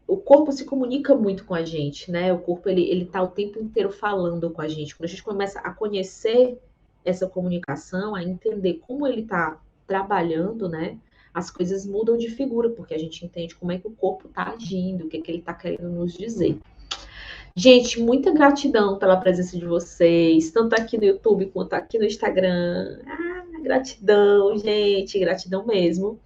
O corpo se comunica muito com a gente, né? O corpo, ele tá o tempo inteiro falando com a gente. Quando a gente começa a conhecer essa comunicação, a entender como ele tá trabalhando, né? As coisas mudam de figura, porque a gente entende como é que o corpo tá agindo, o que é que ele tá querendo nos dizer. Gente, muita gratidão pela presença de vocês, tanto aqui no YouTube quanto aqui no Instagram. Ah, gratidão, gente, gratidão mesmo.